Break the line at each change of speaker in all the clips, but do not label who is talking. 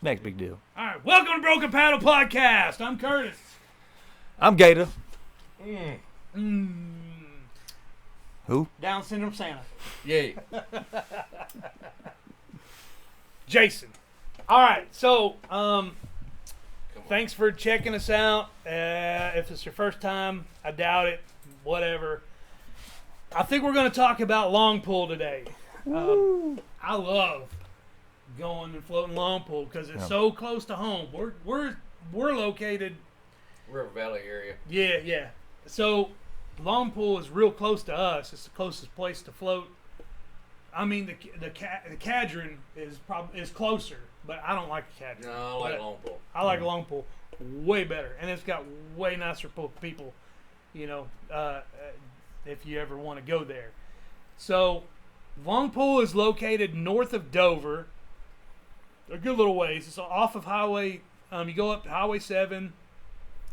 the next big deal.
All right, welcome to Broken Paddle Podcast. I'm Curtis.
I'm Gator. Who?
Down syndrome Santa.
Yay.
Jason. All right, so thanks for checking us out. If it's your first time, I doubt it. Whatever. I think we're going to talk about Longpool today. I love going and floating Longpool because it's so close to home. We're located
River Valley area.
Yeah. So Longpool is real close to us. It's the closest place to float. I mean, the Cadron is closer, but I don't like the Cadron.
No, I like Longpool.
I like Longpool way better, and it's got way nicer people. You know, if you ever want to go there. So Longpool is located north of Dover. A good little ways. It's off of Highway. You go up Highway 7,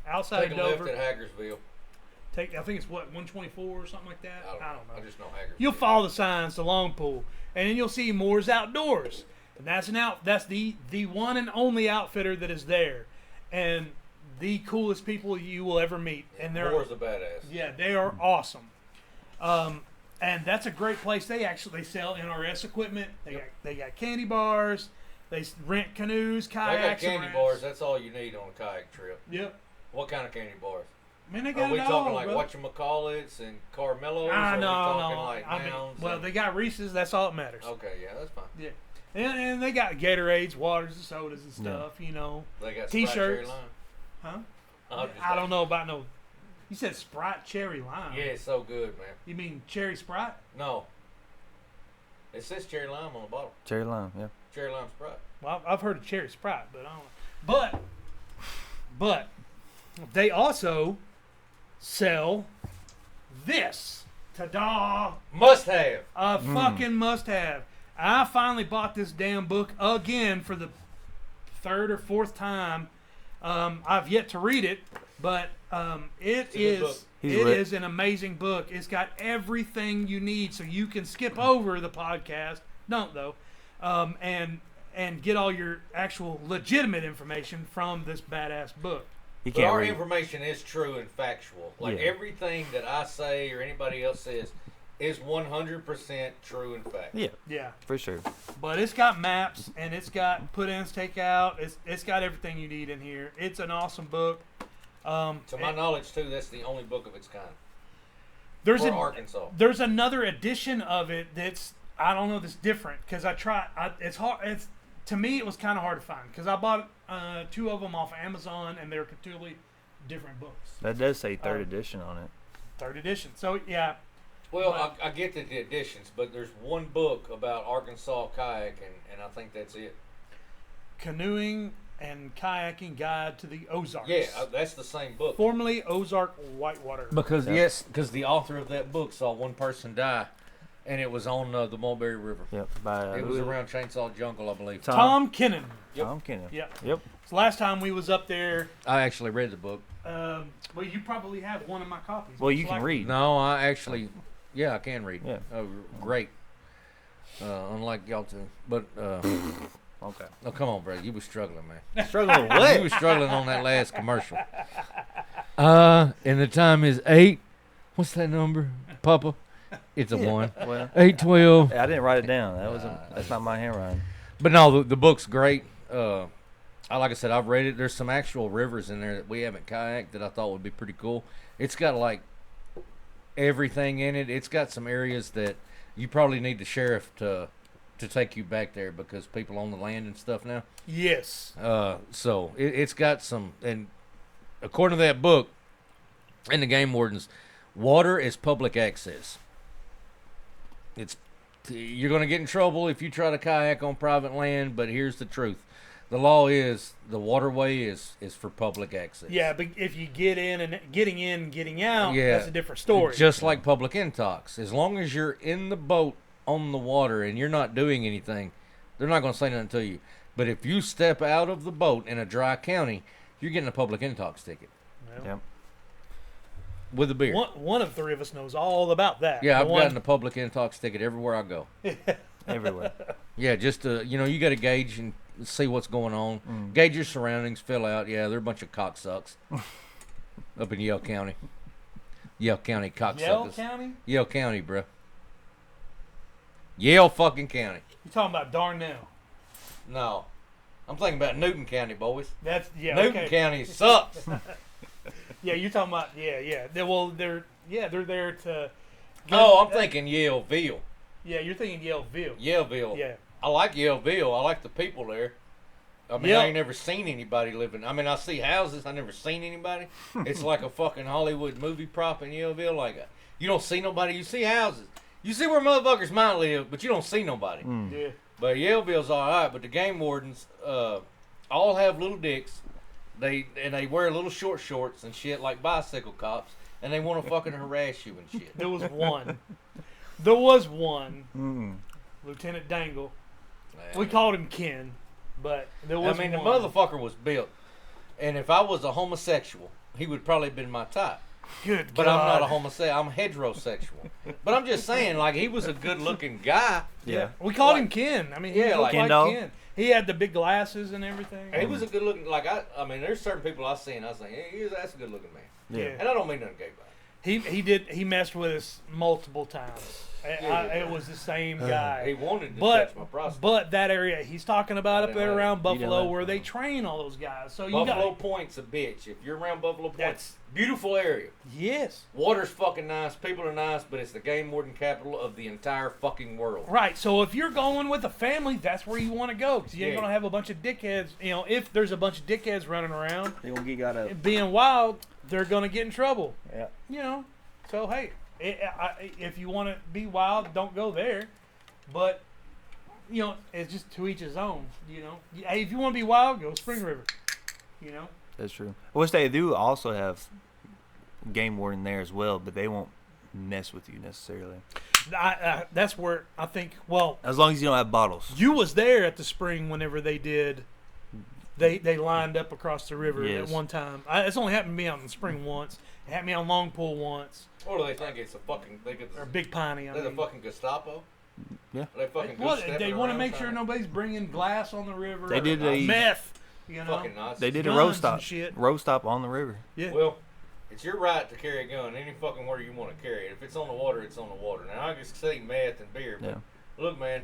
outside
Take
of
a
Dover.
left at Hagersville.
I think it's 124 or something like that. I don't know.
I just know Hagersville.
You'll follow the signs to Longpool, and then you'll see Moore's Outdoors, and that's the one and only outfitter that is there, and the coolest people you will ever meet. And
Moore's a badass.
Yeah, they are awesome. And that's a great place. They sell NRS equipment. They got candy bars. They rent canoes, kayaks.
They got candy bars. That's all you need on a kayak trip.
Yep.
What kind of candy bars?
I mean, they got
Are we
it
talking
all,
like
bro.
whatchamacallits and Carmelos?
No. They got Reese's. That's all that matters.
Okay, yeah, that's fine.
Yeah. And they got Gatorades, waters, and sodas and stuff, you know.
They got
T-shirts.
Sprite Cherry Lime.
Huh? I don't know about no. You said Sprite Cherry Lime.
Yeah, it's so good, man.
You mean Cherry Sprite?
No. It says Cherry Lime on the bottle.
Cherry Lime, yeah.
Cherry Lime Sprite.
Well, I've heard of Cherry Sprite, but I don't know. But they also sell this. Ta-da!
Must have.
A fucking must-have. I finally bought this damn book again for the third or fourth time. I've yet to read it, but it is an amazing book. It's got everything you need, so you can skip over the podcast. Don't though, and get all your actual legitimate information from this badass book.
But our information is true and factual. Like everything that I say or anybody else says is 100% true and fact.
Yeah,
for sure.
But it's got maps and it's got put-ins, take-out. It's got everything you need in here. It's an awesome book.
To my knowledge, too, that's the only book of its kind.
For
Arkansas.
There's another edition of it that's that's different because it's hard. To me, it was kind of hard to find because I bought two of them off of Amazon and they're completely different books.
That does say third edition on it.
Third edition. So yeah.
Well, I get the editions, but there's one book about Arkansas kayaking, and I think that's it.
Canoeing and Kayaking Guide to the Ozarks.
Yeah, that's the same book.
Formerly Ozark Whitewater.
Because the author of that book saw one person die, and it was on the Mulberry River.
Yep.
It was around Chainsaw Jungle, I believe.
Tom Kennan.
Yep. Tom Kennan.
Yep.
Yep.
So last time we was up there.
I actually read the book.
Well, you probably have one of my copies.
Well, you can read.
No, I actually... Yeah, I can read.
Yeah.
Oh, great. Unlike y'all two. But,
okay.
Oh, come on, bro. You was struggling, man.
Struggling with what?
You was struggling on that last commercial. And the time is 8. What's that number, Papa? It's a 1.
Well,
8:12.
I didn't write it down. That's not my handwriting.
But no, the book's great. Like I said, I've read it. There's some actual rivers in there that we haven't kayaked that I thought would be pretty cool. It's got like everything in it. It's got some areas that you probably need the sheriff to take you back there because people own the land and stuff now.
Yes.
So it's got some, and according to that book and the game wardens, water is public access. You're going to get in trouble if you try to kayak on private land, but here's the truth. The law is the waterway is for public access.
Yeah, but if you get in and getting out, that's a different story.
Just like public intox. As long as you're in the boat on the water and you're not doing anything, they're not going to say nothing to you. But if you step out of the boat in a dry county, you're getting a public intox ticket.
Well,
Yep.
With a beer.
One of the three of us knows all about that.
Yeah, I've gotten a public intox ticket everywhere I go.
Everywhere.
Yeah, just you got to gauge see what's going on, gauge your surroundings, fill out. Yeah, they're a bunch of cocksucks up in Yale County. Yale County cocksuckers.
Yale County?
Yale County, bro. Yale fucking County.
You talking about Darnell?
No, I'm thinking about Newton County, boys.
That's
Newton
okay.
County sucks.
Yeah, you're talking about they're there to.
Oh, I'm thinking Yaleville.
Yeah, you're thinking Yaleville.
Yaleville.
Yeah.
I like Yaleville. I like the people there. I mean,
Yale-
I ain't never seen anybody living. I mean, I see houses. I never seen anybody. It's like a fucking Hollywood movie prop in Yaleville. Like, you don't see nobody. You see houses. You see where motherfuckers might live, but you don't see nobody.
Yeah.
But Yaleville's all right. But the game wardens all have little dicks. They wear little short shorts and shit like bicycle cops, and they want to fucking harass you and shit.
There was one. There was one.
Mm.
Lieutenant Dangle.
Man.
We called him Ken, but there was
I mean, the
one.
motherfucker was built. And if I was a homosexual, he would probably have been my type.
Good
But
God.
I'm not a homosexual. I'm heterosexual. But I'm just saying, like, he was a good-looking guy.
Yeah.
We called
Like-
him Ken. I mean, he
Yeah,
looked
like-
like
Ken doll?
Ken. He had the big glasses and everything.
He was a good-looking, like, I mean, there's certain people I see, and I was like, hey, that's a good-looking man.
Yeah.
And I don't mean nothing gay about it.
He messed with us multiple times. It was the same guy.
He wanted to
But
touch my prostate.
but that area he's talking about
I
up
didn't
there
let it.
around
You
Buffalo,
didn't let it.
where they train all those guys. So you
Buffalo
got
Point's a bitch. If you're around Buffalo Point,
That's-
beautiful area.
yes,
Water's fucking nice. People are nice, but it's the game warden capital of the entire fucking world.
right. So if you're going with a family, that's where you want to go, because you ain't
Yeah.
gonna have a bunch of dickheads. You know, if there's a bunch of dickheads running around
They gonna get got up.
being wild, they're gonna get in trouble.
Yeah.
You know, so hey, if you want to be wild, don't go there. But you know, it's just to each his own. You know, hey, if you want to be wild, go Spring River. You know.
That's true. I wish they do also have game warden there as well, but they won't mess with you necessarily.
That's where I think. Well,
As long as you don't have bottles.
you was there at the spring whenever they did. They lined up across the river
Yes.
at one time. It's only happened to me out in the spring once. It happened to me on Longpool once,
Or do they think it's a fucking,
or Big Piney. I
they're the
mean.
fucking Gestapo?
Yeah.
Are they fucking
Well,
goose-stepping
they want to
around
make sure
trying
nobody's bringing glass on the river.
They
or
did a-
meth. You know.
fucking Nazis.
They did a
Guns
road
and
stop.
shit.
Road stop on the river.
Yeah.
Well, it's your right to carry a gun any fucking where you want to carry it. If it's on the water, it's on the water. Now I can see meth and beer, but
Yeah.
look, man,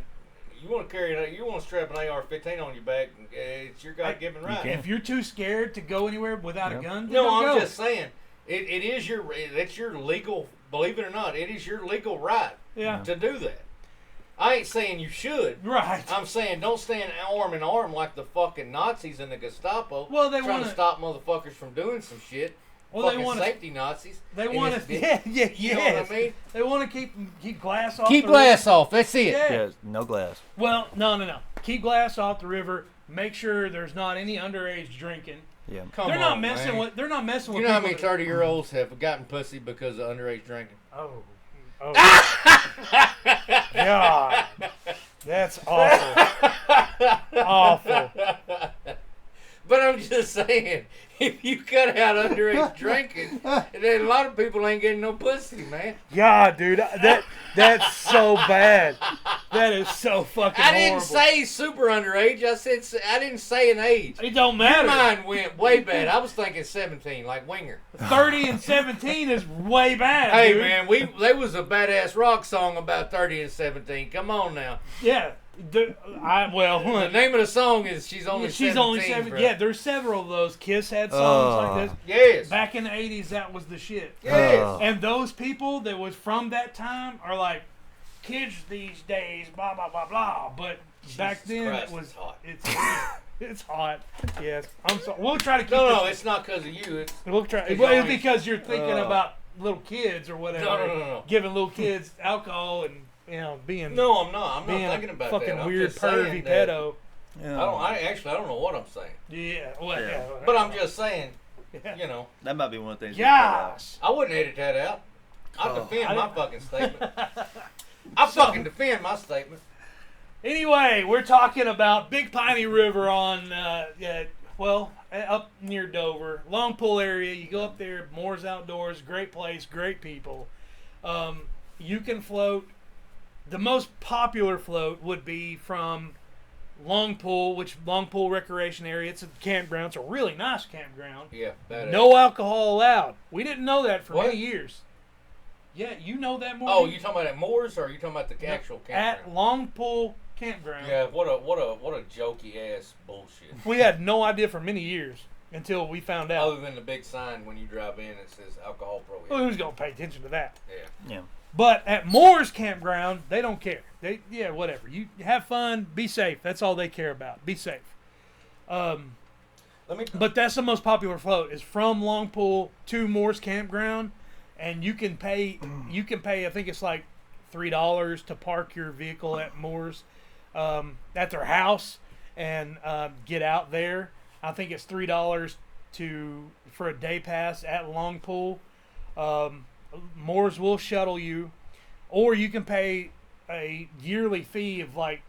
you want to carry you want to strap an AR-15 on your back, it's your God-given right.
can.
If you're too scared to go anywhere without
Yeah.
a gun, then
No,
don't
I'm
go.
just saying, it is that's your legal. Believe it or not, it is your legal right
Yeah.
to do that. I ain't saying you should.
Right.
I'm saying don't stand arm in arm like the fucking Nazis and the Gestapo.
Well, they
trying
wanna-
to stop motherfuckers from doing some shit.
Well, they
fucking
want to.
safety Nazis.
They
in
want
this
to.
bitch.
Yeah.
You know what I mean?
They want to keep glass off.
Keep
the
glass
river.
off. That's it.
Yeah.
Yeah, no glass.
Well, no. Keep glass off the river. Make sure there's not any underage drinking.
Yeah.
Come
They're not
on,
messing
man.
with. They're not messing
You
with.
know how
people
many
that-
30-year-olds have gotten pussy because of underage drinking?
Oh. God. That's awful. Awful.
But I'm just saying, if you cut out underage drinking, then a lot of people ain't getting no pussy, man.
God, dude, that's so bad. That is so fucking
I
horrible.
didn't say super underage. I didn't say an age.
It don't
Your
matter.
mind went way bad. I was thinking 17, like Winger.
30 and 17 is way bad.
Hey
dude.
man, there was a badass rock song about 30 and 17. Come on now.
Yeah.
The name of the song is "She's Only 17."
She's only 7.
bro.
Yeah, there's several of those. Kiss had songs like this.
Yes.
Back in the 80s, that was the shit.
Yes.
And those people that was from that time are like, kids these days, blah, blah, blah, blah. But back then,
Christ,
it was
it's hot.
It's hot. Yes. I'm sorry. We'll try to keep
No,
this.
it's not because of you. It's
We'll try.
It's
Well, it's
always-
because you're thinking about little kids or whatever.
No.
Giving little kids alcohol and, being
No, I'm not. I'm
being
not thinking about
fucking
that. I'm
weird
just saying
pervy
that-
pedo.
Yeah.
I don't know what I'm saying.
Yeah. Well,
Yeah.
yeah.
But I'm just saying,
Yeah.
you know,
That might be one of the things. we cut out.
Gosh.
I wouldn't edit that out. I
Oh.
defend my fucking statement. I fucking defend my statement.
Anyway, we're talking about Big Piney River on, up near Dover, Longpool area. You go up there, Moore's Outdoors, great place, great people. You can float. The most popular float would be from Longpool, which Longpool Recreation Area. It's a campground. It's a really nice campground.
Yeah, badass.
No alcohol allowed. We didn't know that for
What?
many years. Yeah, you know that more.
Oh, you talking about at Moore's or are you talking about the actual campground?
At Longpool Campground.
Yeah, what a jokey ass bullshit.
We had no idea for many years until we found out.
Other than the big sign when you drive in that says alcohol prohibited.
Well, who's gonna pay attention to that?
Yeah.
Yeah.
But at Moore's Campground, they don't care. Whatever. You have fun, be safe. That's all they care about. Be safe. But that's the most popular float is from Longpool to Moore's Campground, and you can pay. I think it's like $3 to park your vehicle at Moore's, at their house, and get out there. I think it's $3 for a day pass at Longpool. Moore's will shuttle you, or you can pay a yearly fee of like,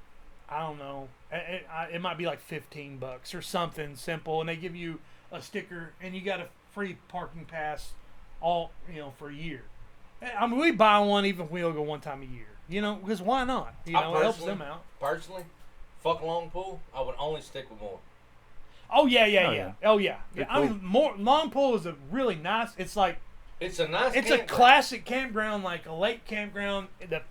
I don't know, it might be like $15 or something simple, and they give you a sticker and you got a free parking pass for a year. I mean, we buy one even if we only go one time a year, because why not? It helps them out.
Personally, fuck Longpool, I would only stick with Moore.
Oh yeah. Oh yeah.
They're
I mean, Longpool is a really nice. It's like.
It's a nice.
It's a classic campground, like a lake campground.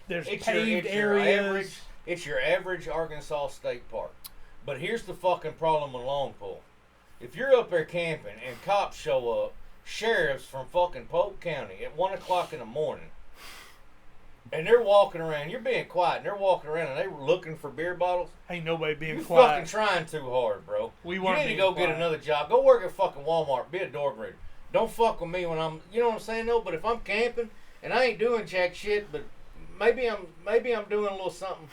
There's paved areas.
It's your average Arkansas state park. But here's the fucking problem with Longpool. If you're up there camping and cops show up, sheriffs from fucking Polk County at 1 o'clock in the morning, and they're walking around, you're being quiet, and they're walking around and they're looking for beer bottles.
Ain't nobody being
You're
quiet.
fucking trying too hard, bro.
We
You
weren't
need to
being
go
quiet.
get another job. Go work at fucking Walmart. Be a door greeter. Don't fuck with me when I'm, you know what I'm saying, though? But if I'm camping and I ain't doing jack shit, but maybe I'm doing a little something,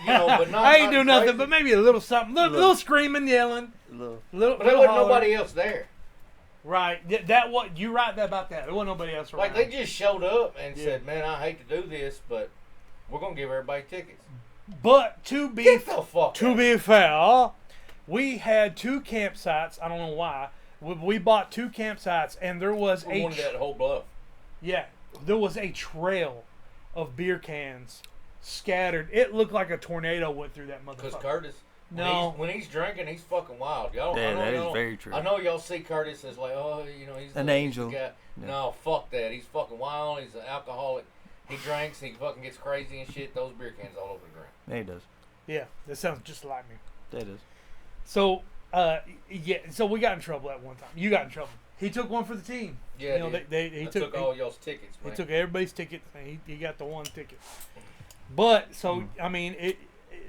but not.
I ain't doing
crazy.
nothing, but maybe a little something, little screaming, yelling, little.
But there
little
wasn't
hollering.
nobody else there.
Right. You're right about that. There wasn't nobody else around.
Like they just showed up and said, "Man, I hate to do this, but we're gonna give everybody tickets."
But to be
Get the fuck
to
out.
be fair, we had 2 campsites. I don't know why. We bought 2 campsites, and there was
We wanted that whole bluff.
there was a trail of beer cans scattered. It looked like a tornado went through that
Because
motherfucker.
Curtis,
No.
when he's drinking, he's fucking wild. Y'all,
Yeah,
I know
that is
y'all,
very true.
I know y'all see Curtis as like, he's
An
the
angel.
guy.
Yeah.
No, fuck that. He's fucking wild. He's an alcoholic. He drinks. He fucking gets crazy and shit. Those beer cans all over the ground.
Yeah, he does.
Yeah, that sounds just like me.
That is.
So, so we got in trouble at one time. You got in trouble. He took one for the team.
Yeah,
he
I
took
all y'all's tickets,
He
man.
took everybody's ticket. And he got the one ticket. But I mean,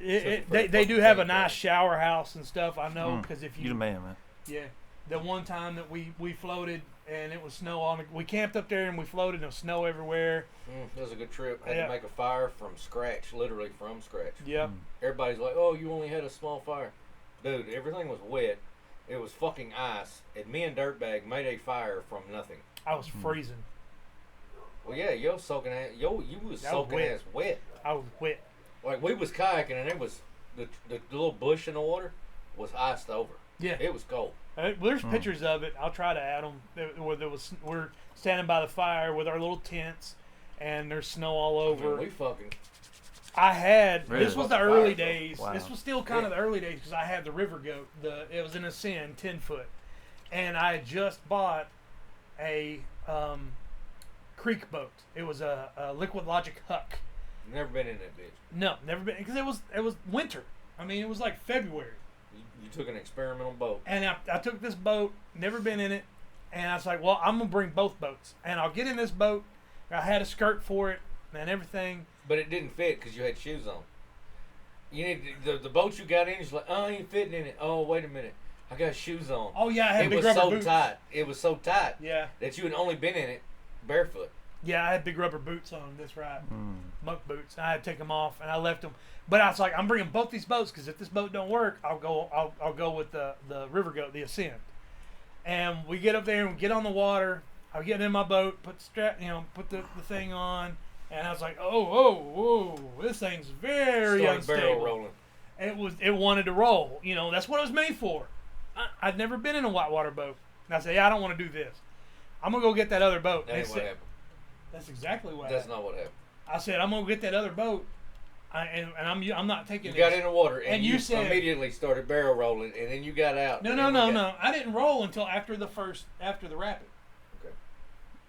they do have a nice shower house and stuff. I know because if
You the man, man.
yeah, the one time that we floated and it was snow on. We camped up there and we floated and there was snow everywhere.
It was a good trip. Had
Yeah.
to make a fire from scratch, literally from scratch.
Yep.
Everybody's like, "Oh, you only had a small fire." Dude, everything was wet. It was fucking ice. And me and Dirtbag made a fire from nothing.
I was freezing.
Well, yeah, you was soaking ass. You was
That was
soaking
wet.
ass wet.
I was wet.
Like we was kayaking and it was the little bush in the water was iced over.
Yeah.
It was cold.
There's pictures of it. I'll try to add them. We're standing by the fire with our little tents, and there's snow all over.
Man, we fucking.
Really?
This was the
Fire
early
truck.
days.
Wow.
This was still kind of the early days because I had the river goat. It was an Ascend 10-foot, and I had just bought a creek boat. It was a Liquid Logic Huck.
Never been in that bitch.
No, never been because it was winter. I mean, it was like February.
You took an experimental boat.
And I took this boat, never been in it, and I was like, well, I'm going to bring both boats. And I'll get in this boat. I had a skirt for it and everything.
But it didn't fit because you had shoes on. You need the boat you got in. You're like, oh, I ain't fitting in it. Oh, wait a minute, I got shoes on.
Oh, yeah, I had
It
big
was
rubber
so
boots.
tight. It was so tight
Yeah,
that you had only been in it barefoot.
yeah, I had big rubber boots on. That's right. Muck boots. I had to take them off, and I left them. But I was like, I'm bringing both these boats because if this boat don't work, I'll go with the river goat, the Ascend. And we get up there and we get on the water. I get in my boat, put the thing on, and I was like, whoa, this thing's very
Started
unstable.
barrel rolling.
It wanted to roll. That's what it was made for. I'd never been in a whitewater boat. And I said, yeah, I don't want to do this. I'm going to go get that other boat.
That
And
ain't
they
what
said-
happened.
That's exactly what
That's
happened.
not what happened.
I said, I'm going to get that other boat. And I'm not taking.
You got in the water, and
you said
immediately started barrel rolling, and then you got out.
No. I didn't roll until after the rapid.
Okay.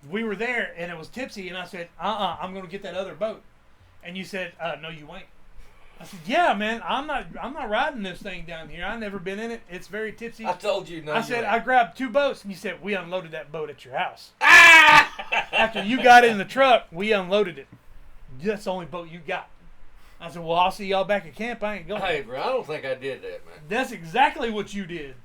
We were there, and it was tipsy, and I said, I'm going to get that other boat. And you said, no, you ain't. I said, yeah, man, I'm not riding this thing down here. I've never been in it. It's very tipsy.
I told you no.
I said, I grabbed 2 boats, and you said, we unloaded that boat at your house. After you got in the truck, we unloaded it. That's the only boat you got. I said, well, I'll see y'all back at camp. I ain't going.
Hey, bro, I don't think I did that, man.
That's exactly what you did.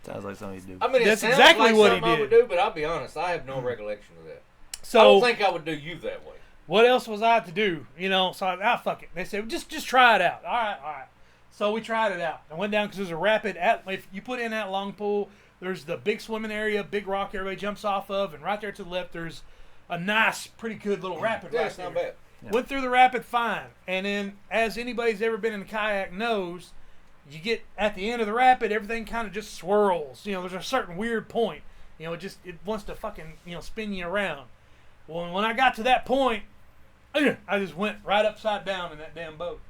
Sounds like something you do.
I mean,
that's
it sounds
exactly
like
what he
something I
did.
would do, but I'll be honest, I have no recollection of that.
So
I don't think I would do you that way.
what else was I to do? You know, so fuck it. They said, just try it out. All right. So we tried it out. I went down because there's a rapid. If you put in that Longpool, there's the big swimming area, big rock everybody jumps off of, and right there to the left, there's a nice, pretty good little rapid
Yeah,
right
it's
there.
not bad.
Yeah.
Went through the rapid fine. And then, as anybody's ever been in a kayak knows, you get at the end of the rapid, everything kind of just swirls. You know, there's a certain weird point. You know, it wants to fucking, spin you around. Well, when I got to that point, I just went right upside down in that damn boat.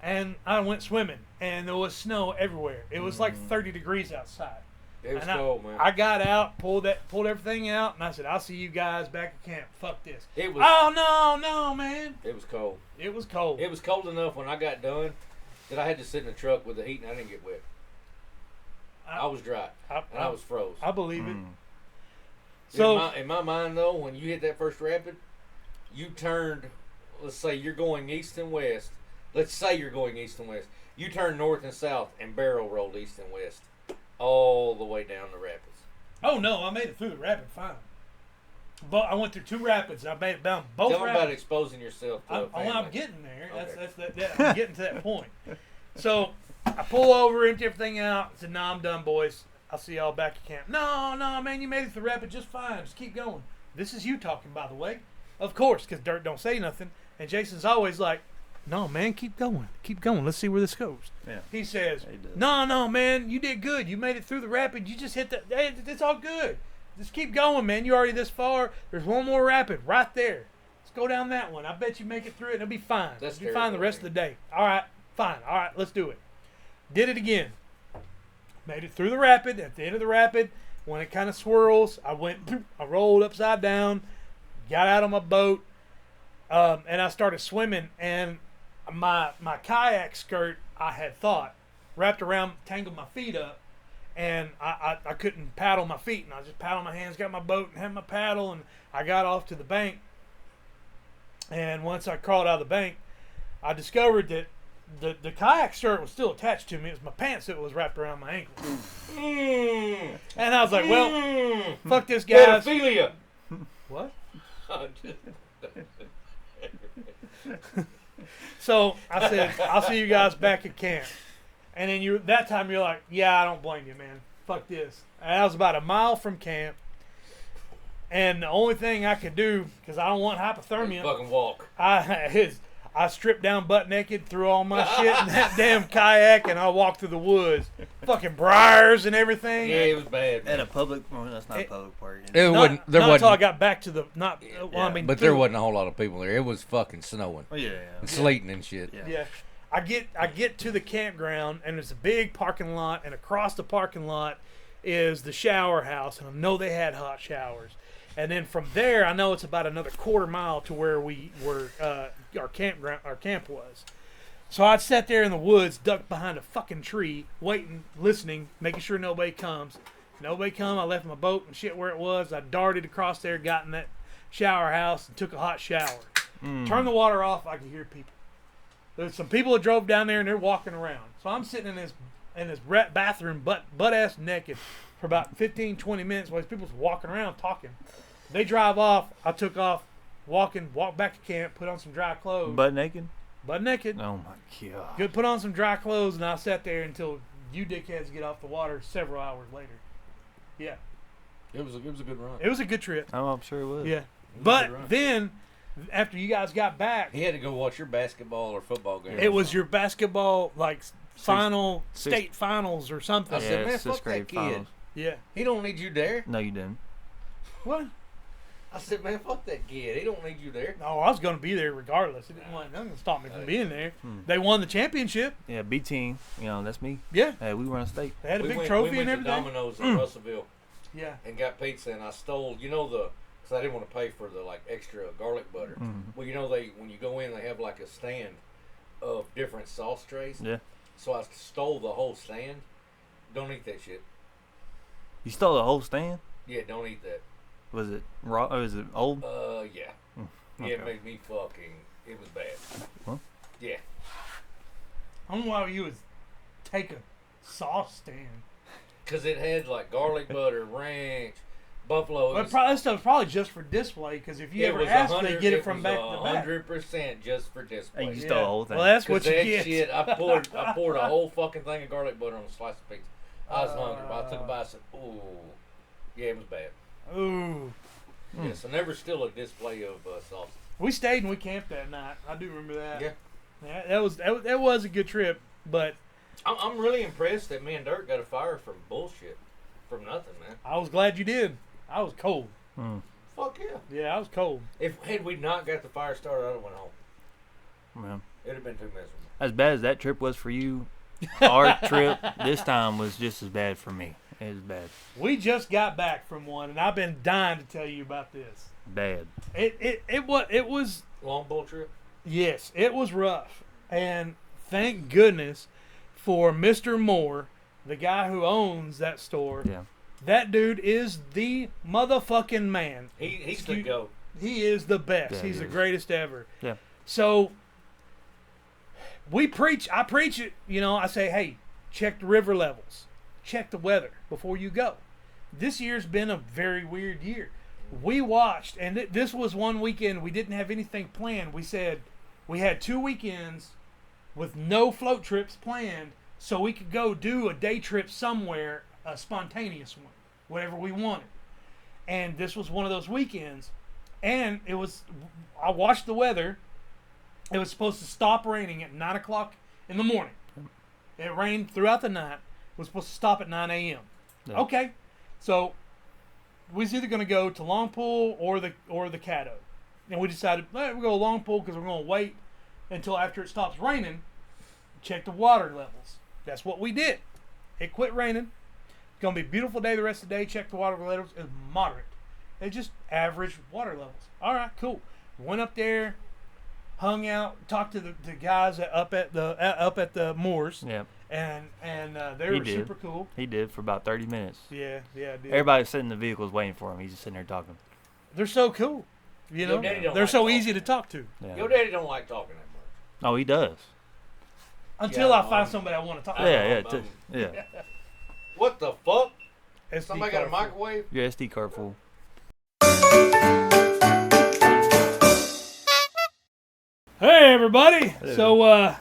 And I went swimming, and there was snow everywhere. It was like 30 degrees outside.
It was
And
cold, man.
I got out, pulled everything out, and I said, I'll see you guys back at camp. Fuck this.
It was.
Oh, no, man.
It was cold.
It was cold.
It was cold enough when I got done that I had to sit in the truck with the heat, and I didn't get wet. I was dry, and I was froze.
I believe it.
Mm.
So
in my mind, though, when you hit that first rapid, you turned. Let's say you're going east and west. Let's say you're going east and west. You turned north and south and barrel rolled east and west, all the way down the rapids.
oh no, I made it through the rapid fine. But I went through 2 rapids. I made it down both
Tell me
rapids.
about exposing yourself to a family.
I'm getting there.
Okay.
I'm getting to that point. So I pull over, empty everything out. I said, "No, I'm done, boys. I'll see y'all back at camp." No, man, you made it through the rapid just fine. Just keep going. This is you talking, by the way. Of course, because Dirt don't say nothing. And Jason's always like, "No, man, keep going. Keep going. Let's see where this goes."
Yeah.
He says,
He does.
No, man, you did good. You made it through the rapid. You just hit the. Hey, it's all good. Just keep going, man. You're already this far. There's one more rapid right there. Let's go down that one. I bet you make it through it. It'll be fine.
That's
It'll be fine the rest of the day. All right, fine. All right, let's do it. Did it again. Made it through the rapid. At the end of the rapid, when it kind of swirls, I rolled upside down, got out of my boat, and I started swimming. And my kayak skirt, I had thought, wrapped around, tangled my feet up, and I couldn't paddle my feet. And I just paddled my hands, got my boat, and had my paddle, and I got off to the bank. And once I crawled out of the bank, I discovered that the kayak skirt was still attached to me. It was my pants that was wrapped around my ankles. And I was like, well, fuck this, guys.
Pedophilia.
What? So I said, I'll see you guys back at camp. And then that time you're like, yeah, I don't blame you, man. Fuck this. And I was about a mile from camp. And the only thing I could do, because I don't want hypothermia,
Fucking walk.
I stripped down butt naked, threw all my shit in that damn kayak, and I walked through the woods. Fucking briars and everything.
Yeah, it was bad.
At a public, well, that's not a public park.
It
Not
wasn't. There
until I
wasn't.
got back to the
But there wasn't a whole lot of people there. It was fucking snowing
Oh, yeah.
and sleeting and shit.
Yeah.
Yeah. I get to the campground, and there's a big parking lot, and across the parking lot is the shower house, and I know they had hot showers. And then from there, I know it's about another quarter mile to where we were, our camp was. So I'd sat there in the woods, ducked behind a fucking tree, waiting, listening, making sure nobody comes. Nobody come. I left my boat and shit where it was. I darted across there, got in that shower house, and took a hot shower. Turned the water off. I could hear people. There's some people that drove down there, and they're walking around. So I'm sitting in this bathroom, butt ass naked, for about 15, 20 minutes while these people's walking around talking. They drive off. I took off, walked back to camp, put on some dry clothes.
Butt naked?
Butt naked.
Oh, my God.
Good. Put on some dry clothes, and I sat there until you dickheads get off the water several hours later. Yeah.
It was a good run.
It was a good trip.
Oh, I'm sure it was.
Yeah.
It was a good
But
run.
then, after you guys got back,
He had to go watch your basketball or football game.
it was your basketball, like,
sixth-
state finals or something.
I said, man,
sixth
fuck
grade
that kid.
finals.
Yeah.
He don't need you there.
No, you didn't.
What?
I said, man, fuck that kid. He don't need you there.
No, I was going to be there regardless. It didn't want nothing to stop me from being there. They won the championship.
Yeah, B team. You know, that's me.
Yeah.
Hey, we won a state.
They had a
We
big
went
trophy and
to
everything.
Domino's in Russellville
Yeah.
and got pizza, and I stole, because I didn't want to pay for the like extra garlic butter. Well, they when you go in, they have like a stand of different sauce trays.
Yeah.
So I stole the whole stand. Don't eat that shit.
You stole the whole stand?
Yeah, don't eat that.
Was it raw? Or was it old?
Yeah.
Okay.
Yeah, it made me fucking. It was bad.
Huh?
Yeah.
I don't know why you would take a sauce stand.
Because it had like garlic butter, ranch, buffalo.
But that stuff's probably just for display, because if you
it
ever
was
ask,
100
they get it from back to back.
100% just for display.
Hey, you stole the whole thing.
Well, that's what
Because
you
that
get.
shit, I poured a whole fucking thing of garlic butter on a slice of pizza. I was hungry, but I took a bite and said, ooh. Yeah, it was bad.
Ooh.
Yeah, so never steal a display of sauce.
We stayed and we camped that night. I do remember that.
Yeah.
That was a good trip, but
I'm really impressed that me and Dirk got a fire from bullshit. From nothing, man.
I was glad you did. I was cold.
Fuck yeah.
Yeah, I was cold.
Had we not got the fire started, I'd have went home.
Yeah.
It'd have been too miserable.
As bad as that trip was for you, our trip this time was just as bad for me. It was bad.
We just got back from one, and I've been dying to tell you about this.
Bad.
It was
Longpool trip?
yes, it was rough, and thank goodness for Mr. Moore, the guy who owns that store.
Yeah.
That dude is the motherfucking man.
He's the GOAT.
He is the best.
Yeah,
He's
he
the
is.
greatest ever.
Yeah.
So I preach it, I say, hey, check the river levels. Check the weather before you go. This year's been a very weird year. We watched, and this was one weekend we didn't have anything planned. We said we had 2 weekends with no float trips planned, so we could go do a day trip somewhere, a spontaneous one, whatever we wanted. And this was one of those weekends, and I watched the weather. It was supposed to stop raining at 9 o'clock in the morning. It rained throughout the night. It was supposed to stop at 9 a.m.
Yeah.
Okay, so we was either going to go to Longpool or the Caddo, and we decided we'll go to Longpool because we're going to wait until after it stops raining, check the water levels. That's what we did. It quit raining. It's going to be a beautiful day the rest of the day. Check the water levels. It was moderate. It's just average water levels. All right, cool. Went up there, hung out, talked to the guys up at the moors.
Yeah.
And they were super cool.
He did for about 30 minutes.
Yeah, I did.
Everybody sitting in the vehicles waiting for him. He's just sitting there talking.
They're so cool.
Your daddy don't
They're
like
so
talking.
easy to talk to.
Yeah.
Your daddy don't like talking that much.
Oh, he does.
Until
Yeah,
I find somebody I want to talk to.
Yeah.
What the fuck?
SD
Somebody got a
card
microwave?
Your SD card full.
Hey everybody!
Hello.
So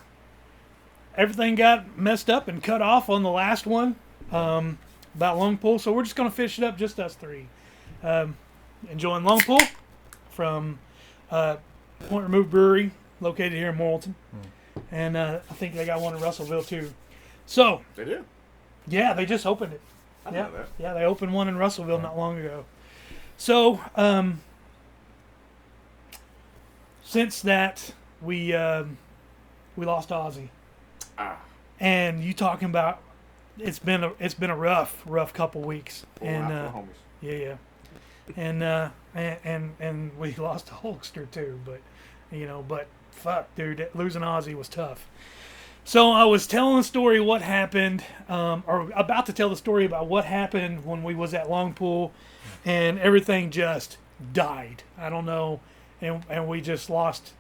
everything got messed up and cut off on the last one about Longpool. So we're just gonna finish it up, just us three. Enjoying Longpool from Point Remove Brewery, located here in Morrilton, and I think they got one in Russellville too. So
They do.
yeah, they just opened it.
I know that.
Yeah, they opened one in Russellville not long ago. So since that we lost Ozzy, and you talking about it's been a rough couple weeks,
Pulling
and
out for the homies.
and we lost a Hulkster too, but fuck, dude, losing Ozzy was tough. So I was telling the story what happened, or about to tell the story about what happened when we was at Longpool, and everything just died. I don't know, and we just lost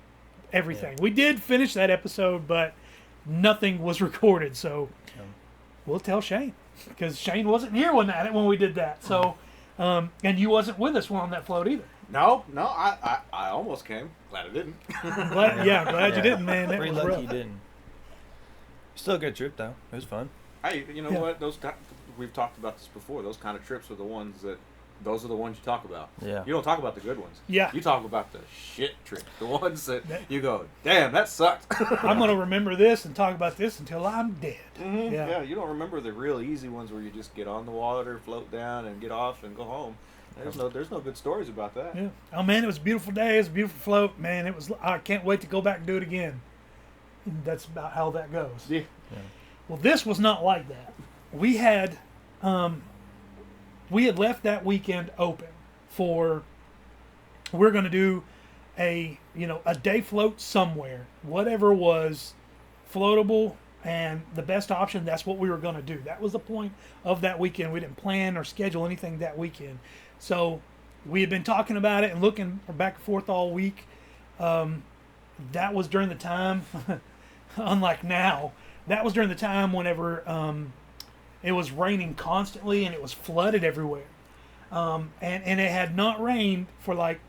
everything. We did finish that episode, but nothing was recorded. So we'll tell Shane, because Shane wasn't here when we did that. So, and you wasn't with us on that float either.
No, I almost came. Glad I didn't.
Glad you didn't, man. That
Pretty
was
lucky
rough.
you didn't. Still a good trip though. It was fun.
Hey, you know
Yeah.
what? We've talked about this before. Those kind of trips are the ones that. Those are the ones you talk about.
Yeah.
You don't talk about the good ones.
Yeah.
You talk about the shit trips. The ones that you go, damn, that sucked.
I'm gonna remember this and talk about this until I'm dead.
Mhm.
Yeah.
Yeah. You don't remember the real easy ones where you just get on the water, float down, and get off and go home. There's no good stories about that.
Yeah. Oh man, it was a beautiful day. It was a beautiful float. Man, it was. I can't wait to go back and do it again. And that's about how that goes.
Yeah.
Well, this was not like that. We had left that weekend open for. We're going to do a day float somewhere, whatever was floatable and the best option. That's what we were going to do. That was the point of that weekend. We didn't plan or schedule anything that weekend. So we had been talking about it and looking back and forth all week. That was during the time, unlike now, that was during the time whenever it was raining constantly and it was flooded everywhere. And it had not rained for like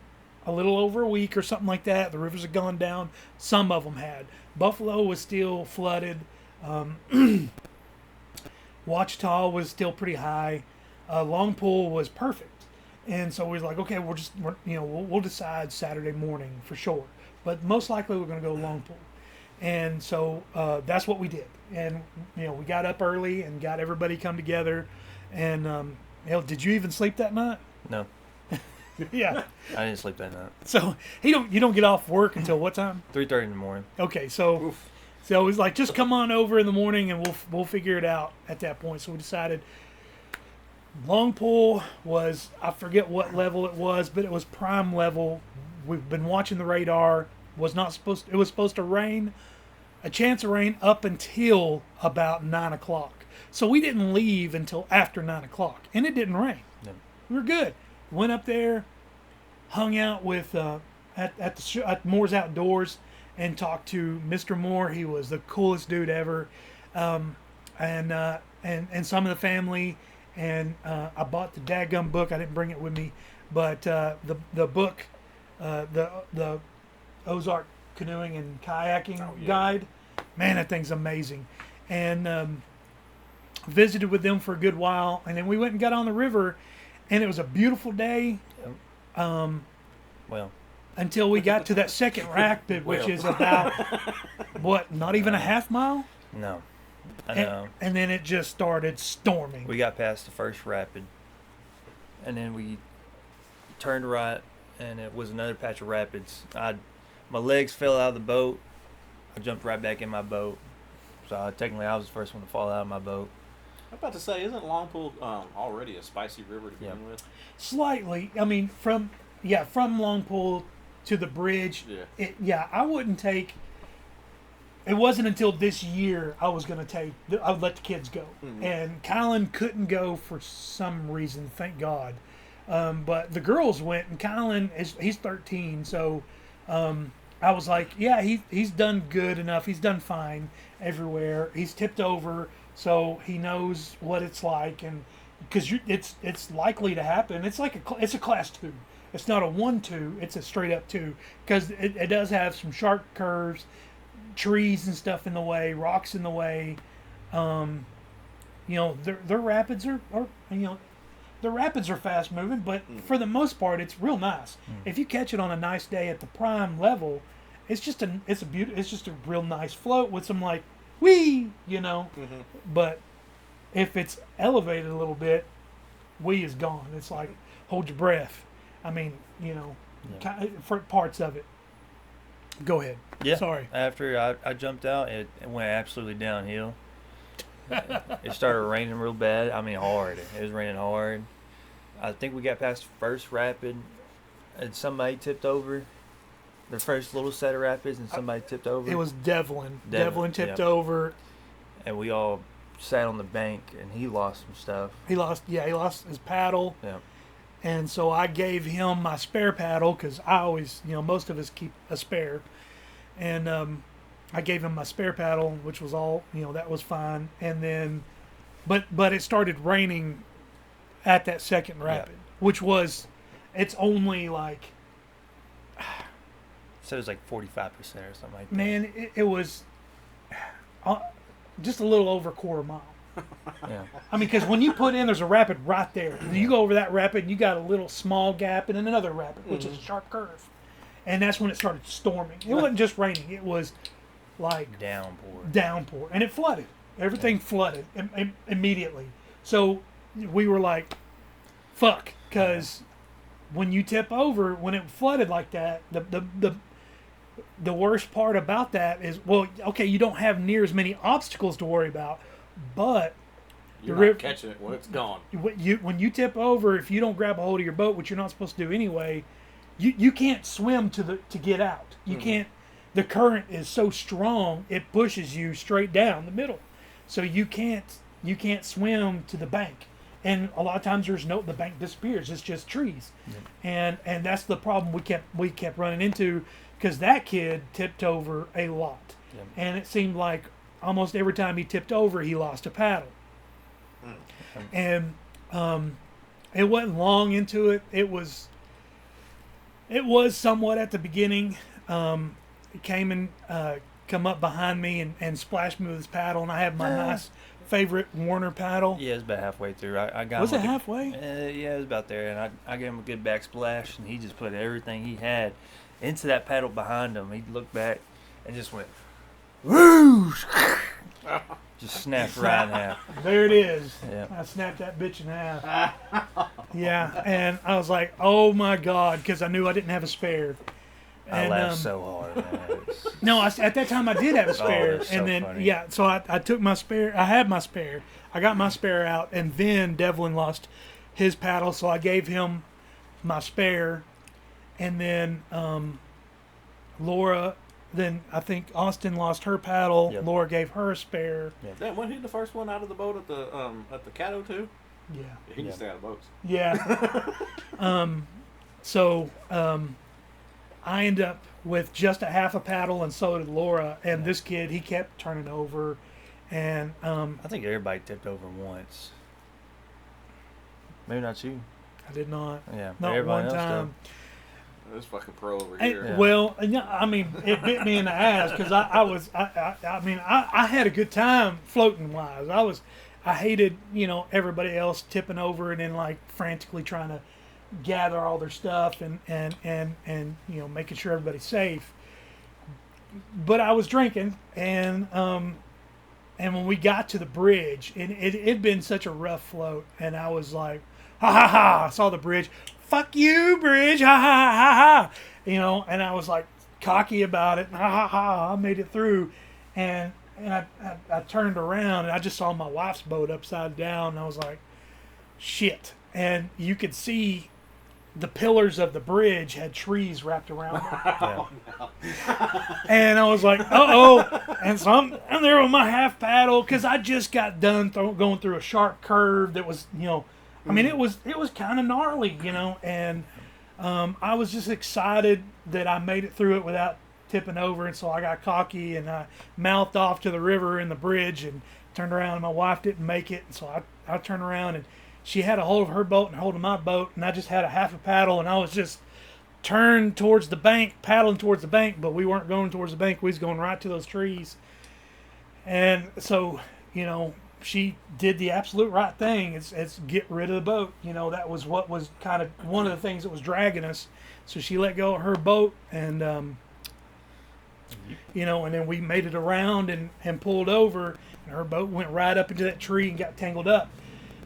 a little over a week or something like that. The rivers had gone down. Some of them had. Buffalo was still flooded. Ouachita was still pretty high. Longpool was perfect. And so we was like, okay, we'll decide Saturday morning for sure. But most likely we're going to go Longpool. And so that's what we did. And we got up early and got everybody come together. And did you even sleep that night?
No,
Yeah.
I didn't sleep that night.
So you don't get off work until what time?
3:30 in the morning.
Okay, so it was like, just come on over in the morning and we'll figure it out at that point. So we decided Longpool was, I forget what level it was, but it was prime level. We've been watching the radar. It was supposed to rain, a chance of rain up until about 9 o'clock. So we didn't leave until after 9 o'clock, and it didn't rain.
No.
We were good. Went up there, hung out with at Moore's Outdoors, and talked to Mr. Moore. He was the coolest dude ever, and some of the family. And I bought the dadgum book. I didn't bring it with me, but the book, the Ozark Canoeing and Kayaking Guide. Man, that thing's amazing. And visited with them for a good while, and then we went and got on the river, and it was a beautiful day.
Well,
until we got to that second rapid, which is about not even a half mile.
No. I know.
And then it just started storming.
We got past the first rapid, and then we turned right, and it was another patch of rapids. My legs fell out of the boat. I jumped right back in my boat. So technically, I was the first one to fall out of my boat.
I'm about to say, isn't Longpool already a spicy river to begin with?
Slightly. I mean, from Longpool to the bridge.
Yeah.
I wouldn't take. It wasn't until this year I would let the kids go. Mm-hmm. And Kylan couldn't go for some reason, thank God. But the girls went, and Kylan he's 13, so I was like, yeah, he's done good enough. He's done fine everywhere. He's tipped over, so he knows what it's like, and because it's likely to happen. It's like it's a class 2. It's not a 1-2. It's a straight up 2, because it does have some sharp curves. Trees and stuff in the way, rocks in the way. Their rapids are the rapids are fast moving, but for the most part, it's real nice. If you catch it on a nice day at the prime level, it's just a real nice float with some like wee, But if it's elevated a little bit, wee is gone. It's like hold your breath. I mean, for parts of it. Go ahead.
Yeah.
Sorry.
After I jumped out, it went absolutely downhill. It started raining real bad. I mean, hard. It was raining hard. I think we got past the first rapid, and somebody tipped over. The first little set of rapids, and somebody tipped over.
It was Devlin. Devlin tipped over.
And we all sat on the bank, and he lost some stuff.
He lost his paddle.
Yeah.
And so I gave him my spare paddle, because I always, most of us keep a spare. And I gave him my spare paddle, which was all, that was fine. And then, but it started raining at that second rapid, which was, it's only like.
So it was like 45% or something like that.
Man, it was just a little over a quarter mile.
Yeah.
I mean, because when you put in, there's a rapid right there. You go over that rapid, and you got a little small gap, and then another rapid, which is a sharp curve. And that's when it started storming. It wasn't just raining. It was like downpour. And it flooded. Everything flooded immediately. So we were like, fuck, because when you tip over, when it flooded like that, the worst part about that is, well, okay, you don't have near as many obstacles to worry about, but
You're
the
not catching it when it's gone.
when you tip over, if you don't grab a hold of your boat, which you're not supposed to do anyway, you can't swim to get out. You can't. The current is so strong, it pushes you straight down the middle, so you can't swim to the bank. And a lot of times the bank disappears. It's just trees, and that's the problem we kept running into, because that kid tipped over a lot, and it seemed like almost every time he tipped over, he lost a paddle. And it wasn't long into it. It was somewhat at the beginning. It came and come up behind me and splashed me with his paddle, and I have my nice favorite Warner paddle.
Yeah, it's about halfway through. I got
Was
him
it halfway?
Yeah, it was about there, and I gave him a good backsplash, and he just put everything he had into that paddle behind him. He looked back and just went, whoosh! Just snapped right in half.
There it is.
Yeah.
I snapped that bitch in half. Yeah, and I was like, oh my God, because I knew I didn't have a spare.
I laughed so hard, man.
No, at that time I did have a spare,
that's so
and then
funny.
so I took my spare. I had my spare. I got my spare out, and then Devlin lost his paddle, so I gave him my spare, and then Laura. Then I think Austin lost her paddle.
Yep.
Laura gave her a spare.
Then wasn't he the first one out of the boat at the Caddo too?
Yeah.
He can stay out of boats.
Yeah. So I ended up with just a half a paddle, and so did Laura. And this kid, he kept turning over, and
I think everybody tipped over once. Maybe not you.
I did not.
Yeah,
Not
everybody
one
else
time.
This fucking pro over
And-
here.
Yeah.
Well, I mean, it bit me in the ass, because I had a good time floating wise. I hated, everybody else tipping over and then like frantically trying to gather all their stuff and making sure everybody's safe. But I was drinking, and when we got to the bridge, it'd been such a rough float, and I was like, ha ha ha! I saw the bridge. Fuck you, bridge! Ha ha ha ha! And I was like cocky about it. Ha ha ha! I made it through, and I turned around and I just saw my wife's boat upside down. And I was like, shit! And you could see the pillars of the bridge had trees wrapped around them.
Yeah.
And I was like, uh-oh. And so I'm there with my half paddle, because I just got done going through a sharp curve that was, I mean, it was kind of gnarly, and I was just excited that I made it through it without tipping over. And so I got cocky, and I mouthed off to the river in the bridge and turned around, and my wife didn't make it. And so I turned around, and she had a hold of her boat and a hold of my boat, and I just had a half a paddle, and I was just turned towards the bank, paddling towards the bank, but we weren't going towards the bank. We was going right to those trees. And so, she did the absolute right thing. It's get rid of the boat. That was what was kind of one of the things that was dragging us. So she let go of her boat, and and then we made it around and pulled over, and her boat went right up into that tree and got tangled up.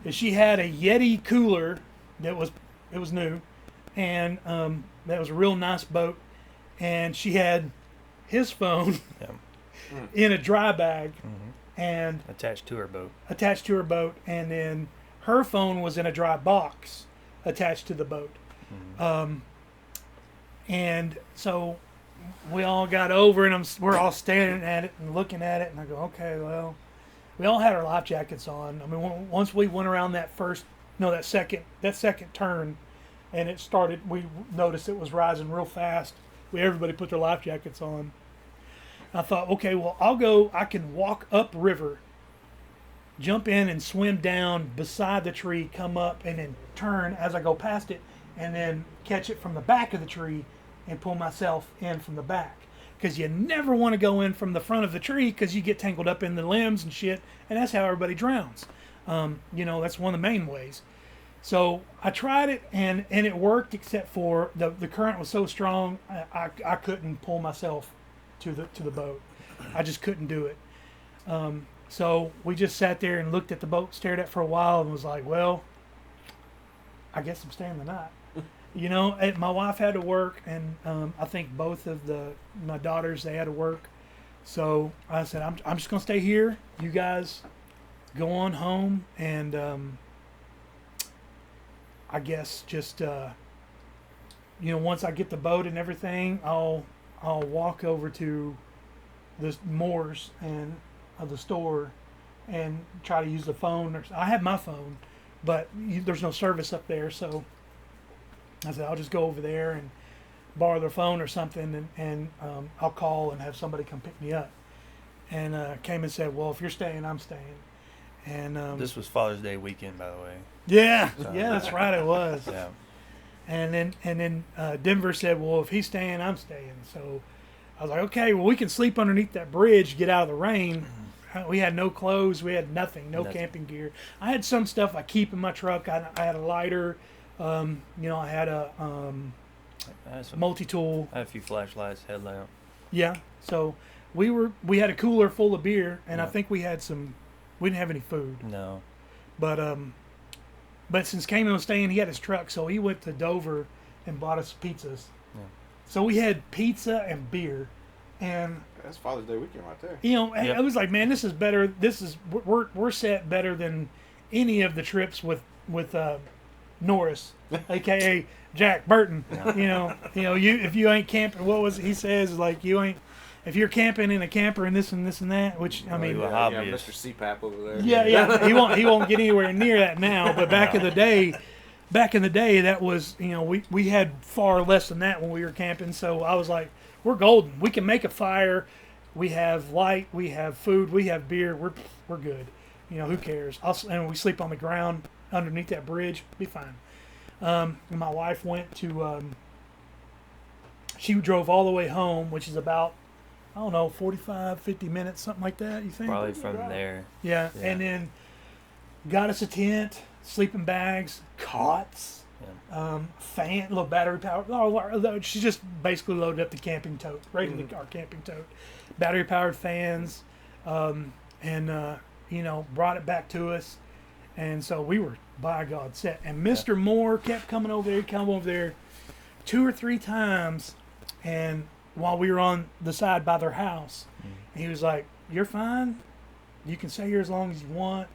And she had a Yeti cooler it was new, and that was a real nice boat, and she had his phone in a dry bag. And
Attached to her boat.
And then her phone was in a dry box attached to the boat. And so we all got over, and we're all staring at it and looking at it, and I go, okay, well, we all had our life jackets on. I mean, once we went around that second turn, and it started, we noticed it was rising real fast. Everybody put their life jackets on. I thought, okay, well, I can walk upriver, jump in and swim down beside the tree, come up, and then turn as I go past it, and then catch it from the back of the tree and pull myself in from the back. Because you never want to go in from the front of the tree, because you get tangled up in the limbs and shit, and that's how everybody drowns. That's one of the main ways. So I tried it, and it worked, except for the current was so strong, I couldn't pull myself to the boat. I just couldn't do it. So we just sat there and looked at the boat, stared at it for a while, and was like, well, I guess I'm staying the night. My wife had to work, and I think both of my daughters, they had to work. So I said, I'm just gonna stay here. You guys go on home, and I guess just once I get the boat and everything, I'll walk over to the Moore's and the store and try to use the phone. I have my phone, but there's no service up there, so I said I'll just go over there and borrow their phone or something, and I'll call and have somebody come pick me up. And came and said, well, if you're staying, I'm staying. And
this was Father's Day weekend, by the way.
Yeah,
So,
yeah, that's right, it was.
Yeah.
And then Denver said, well, if he's staying, I'm staying. So I was like, okay, well, we can sleep underneath that bridge, get out of the rain. We had no clothes, we had nothing, no camping gear. I had some stuff I keep in my truck. I had a lighter, I had a multi-tool.
I had a few flashlights, headlamp.
Yeah, so we had a cooler full of beer, and I think we didn't have any food.
No.
But since Cayman was staying, he had his truck, so he went to Dover and bought us pizzas. Yeah. So we had pizza and beer, and
that's Father's Day weekend right there.
Yep. I was like, man, this is better. We're set better than any of the trips with Norris, aka Jack Burton. Yeah. If you ain't camping, what was it he says? Like, you ain't. If you're camping in a camper and this and that, which I mean,
Mr. CPAP over there.
Yeah, he won't get anywhere near that now. But back in the day, that was we had far less than that when we were camping. So I was like, we're golden. We can make a fire. We have light. We have food. We have beer. We're good. Who cares? And we sleep on the ground underneath that bridge. Be fine. And my wife went to. She drove all the way home, which is about, I don't know, 45, 50 minutes, something like that, you think?
Probably from there.
Yeah, and then got us a tent, sleeping bags, cots, fan, little battery powered. She just basically loaded up the camping tote, our camping tote. Battery powered fans, and brought it back to us. And so we were, by God, set. And Mr. Moore kept coming over there. He'd come over there 2 or 3 times, and while we were on the side by their house, and he was like, you're fine. You can stay here as long as you want.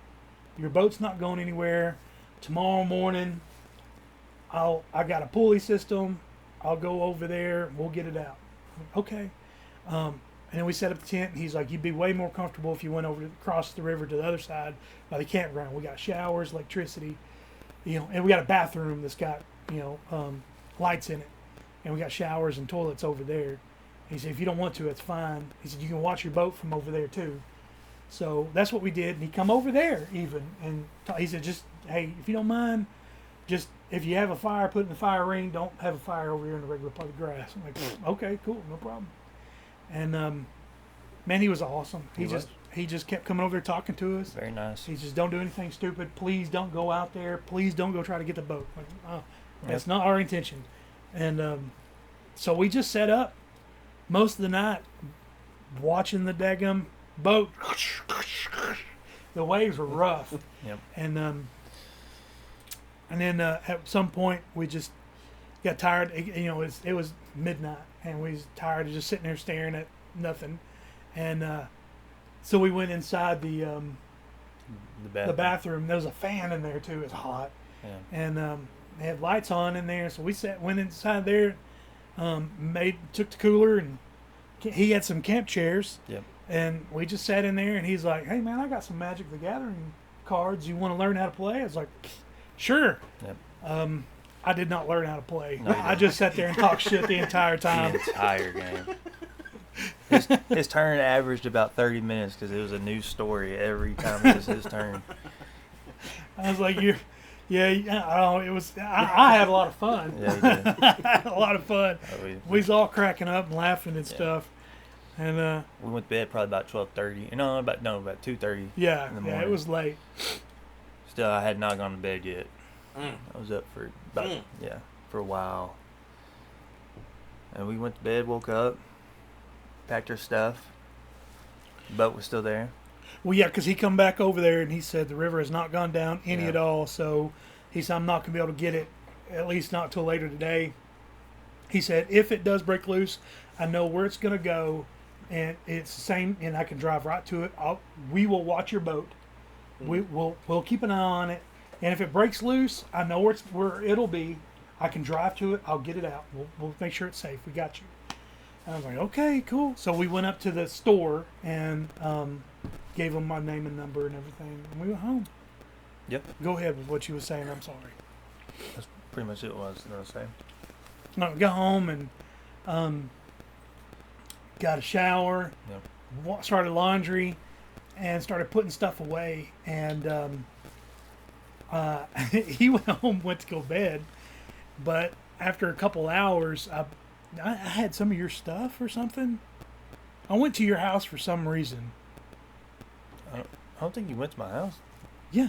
Your boat's not going anywhere. Tomorrow morning, I got a pulley system. I'll go over there. We'll get it out. Okay. And then we set up the tent, and he's like, you'd be way more comfortable if you went over across the river to the other side by the campground. We got showers, electricity, and we got a bathroom that's got, lights in it. And we got showers and toilets over there. He said, if you don't want to, it's fine. He said, you can watch your boat from over there too. So that's what we did. And he come over there even. And he said, just, hey, if you don't mind, just if you have a fire, put it in the fire ring. Don't have a fire over here in the regular public grass. I'm like, okay, cool, no problem. And man, he was awesome. He just kept coming over there talking to us.
Very nice.
He just, don't do anything stupid. Please don't go out there. Please don't go try to get the boat. Like, that's not our intention. And so we just set up most of the night watching the daggum boat. The waves were rough.
Yep.
And then at some point we just got tired. It was midnight, and we was tired of just sitting there staring at nothing. And so we went inside the bathroom. There was a fan in there too. It's hot.
Yeah.
And they had lights on in there, so we went inside there, took the cooler, and he had some camp chairs.
Yep.
And we just sat in there, and he's like, hey man, I got some Magic the Gathering cards. You want to learn how to play? I was like, sure.
Yep.
I did not learn how to play.
No,
I just sat there and talked shit the entire time.
The entire game. His turn averaged about 30 minutes because it was a new story every time it was his turn.
I was like, it was. I had a lot of fun.
Yeah, you did.
I had a lot of fun. We was all cracking up and laughing and
Yeah.
stuff. And
we went to bed probably about 12:30. About 2:30.
Yeah,
in the morning.
it was late.
Still, I had not gone to bed yet.
Mm.
I was up for for a while. And we went to bed, woke up, packed our stuff. The boat was still there.
Well, yeah, because he come back over there and he said the river has not gone down any
Yeah.
at all. So he said, I'm not going to be able to get it at least not till later today. He said, if it does break loose, I know where it's going to go, and it's the same, and I can drive right to it. We will watch your boat. We'll keep an eye on it, and if it breaks loose, I know where it'll be. I can drive to it. I'll get it out. We'll make sure it's safe. We got you. And I was like, okay, cool. So we went up to the store and gave them my name and number and everything, and we went home.
Yep.
Go ahead with what you were saying. I'm sorry.
That's pretty much it was. You know what I'm saying?
No, got home and got a shower, started laundry, and started putting stuff away. And he went home, went to go to bed. But after a couple hours, I had some of your stuff or something. I went to your house for some reason.
I don't think you went to my house.
Yeah.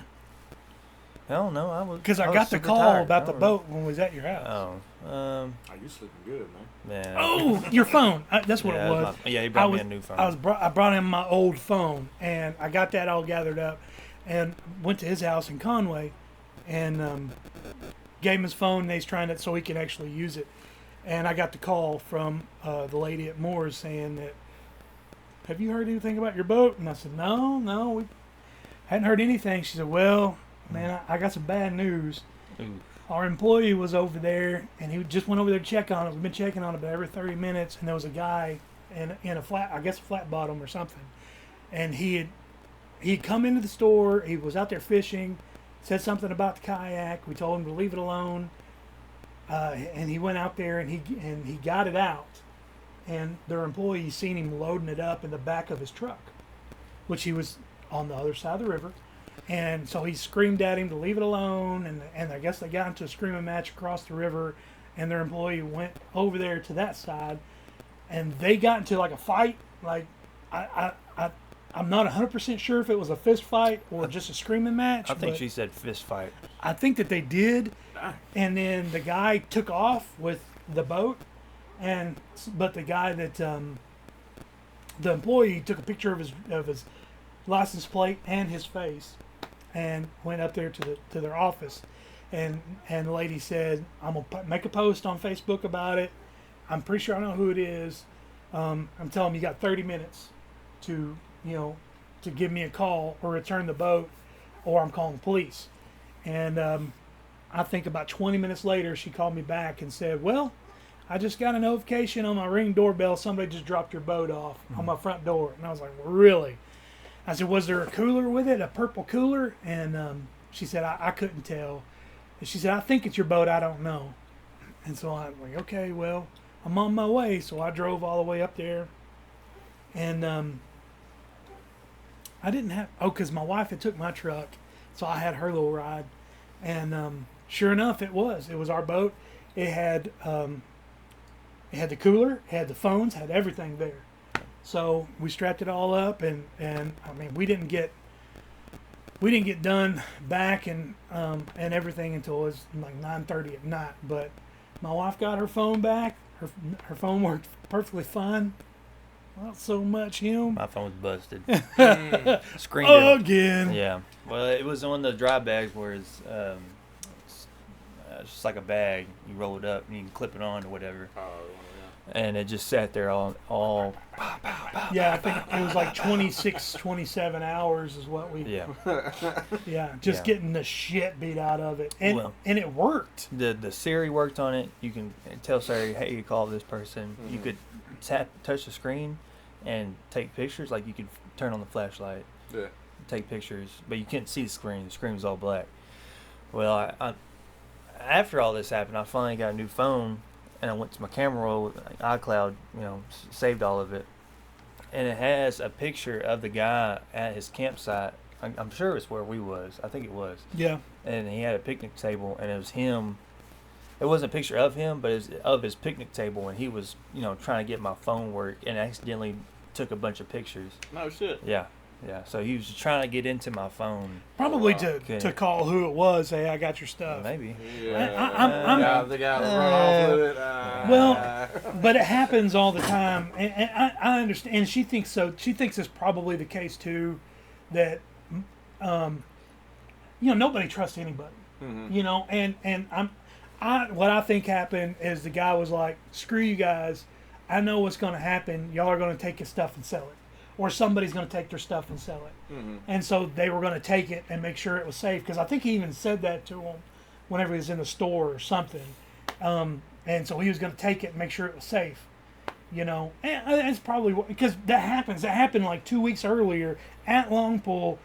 Hell no, I was.
Because I got the call about the boat when we was at your house.
Oh.
Are you sleeping good, man?
Man.
Oh, your phone. That's what it was.
He brought me a new phone.
I brought him my old phone, and I got that all gathered up, and went to his house in Conway, and gave him his phone. And he's trying it so he can actually use it. And I got the call from the lady at Moore's saying that, have you heard anything about your boat? And I said, no, we hadn't heard anything. She said, well, man, I got some bad news.
Ooh.
Our employee was over there, and he just went over there to check on it. We've been checking on it about every 30 minutes, and there was a guy in a flat bottom or something. And he'd come into the store. He was out there fishing, said something about the kayak. We told him to leave it alone. And he went out there and he got it out, and their employee seen him loading it up in the back of his truck, which he was on the other side of the river, and so he screamed at him to leave it alone, and I guess they got into a screaming match across the river, and their employee went over there to that side, and they got into like a fight. Like I'm not 100% sure if it was a fist fight or just a screaming match.
I think she said fist fight.
I think that they did. And then the guy took off with the boat, but the guy that the employee took a picture of his license plate and his face, and went up there to their office, and the lady said, I'm gonna make a post on Facebook about it. I'm pretty sure I know who it is. I'm telling him you got 30 minutes to give me a call or return the boat, or I'm calling the police. And I think about 20 minutes later, she called me back and said, well, I just got a notification on my Ring doorbell. Somebody just dropped your boat off on my front door. And I was like, really? I said, was there a cooler with it, a purple cooler? And she said, I couldn't tell. And she said, I think it's your boat. I don't know. And so I'm like, okay, well, I'm on my way. So I drove all the way up there. And I didn't have, because my wife had took my truck. So I had her little ride. And sure enough, it was our boat. It had the cooler, it had the phones, had everything there. So we strapped it all up, and I mean, we didn't get done back and everything until it was like 9:30 at night. But my wife got her phone back. Her phone worked perfectly fine. Not so much him.
My phone was busted. Screen
again.
Yeah. Well, it was one of the dry bags where it's just like a bag. You roll it up and you can clip it on or whatever.
Oh,
And it just sat there all pow, pow, pow,
yeah, I think it was like 26, 27 hours is what we.
Yeah.
Yeah, getting the shit beat out of it, and it worked.
The Siri worked on it. You can tell Siri, hey, you call this person. Mm-hmm. You could touch the screen and take pictures. Like you could turn on the flashlight.
Yeah. Take
pictures, but you couldn't see the screen. The screen was all black. Well, I after all this happened, I finally got a new phone, and I went to my camera roll with iCloud, saved all of it, and it has a picture of the guy at his campsite. I'm sure it's where we was. I think it was.
Yeah.
And he had a picnic table, and it was him. It wasn't a picture of him, but it was of his picnic table, and he was, trying to get my phone work, and accidentally took a bunch of pictures.
No shit.
Yeah. Yeah, so he was trying to get into my phone.
Probably to call who it was. Hey, I got your stuff.
Maybe.
Yeah. The guy run off with it.
Well, but it happens all the time, and I understand. And she thinks so. She thinks it's probably the case too, that nobody trusts anybody. Mm-hmm. And what I think happened is the guy was like, "Screw you guys, I know what's going to happen. Y'all are going to take his stuff and sell it, or somebody's going to take their stuff and sell it."
Mm-hmm.
And so they were going to take it and make sure it was safe, because I think he even said that to him whenever he was in the store or something. And so he was going to take it and make sure it was safe. And it's probably because that happens. That happened like 2 weeks earlier at Longpool.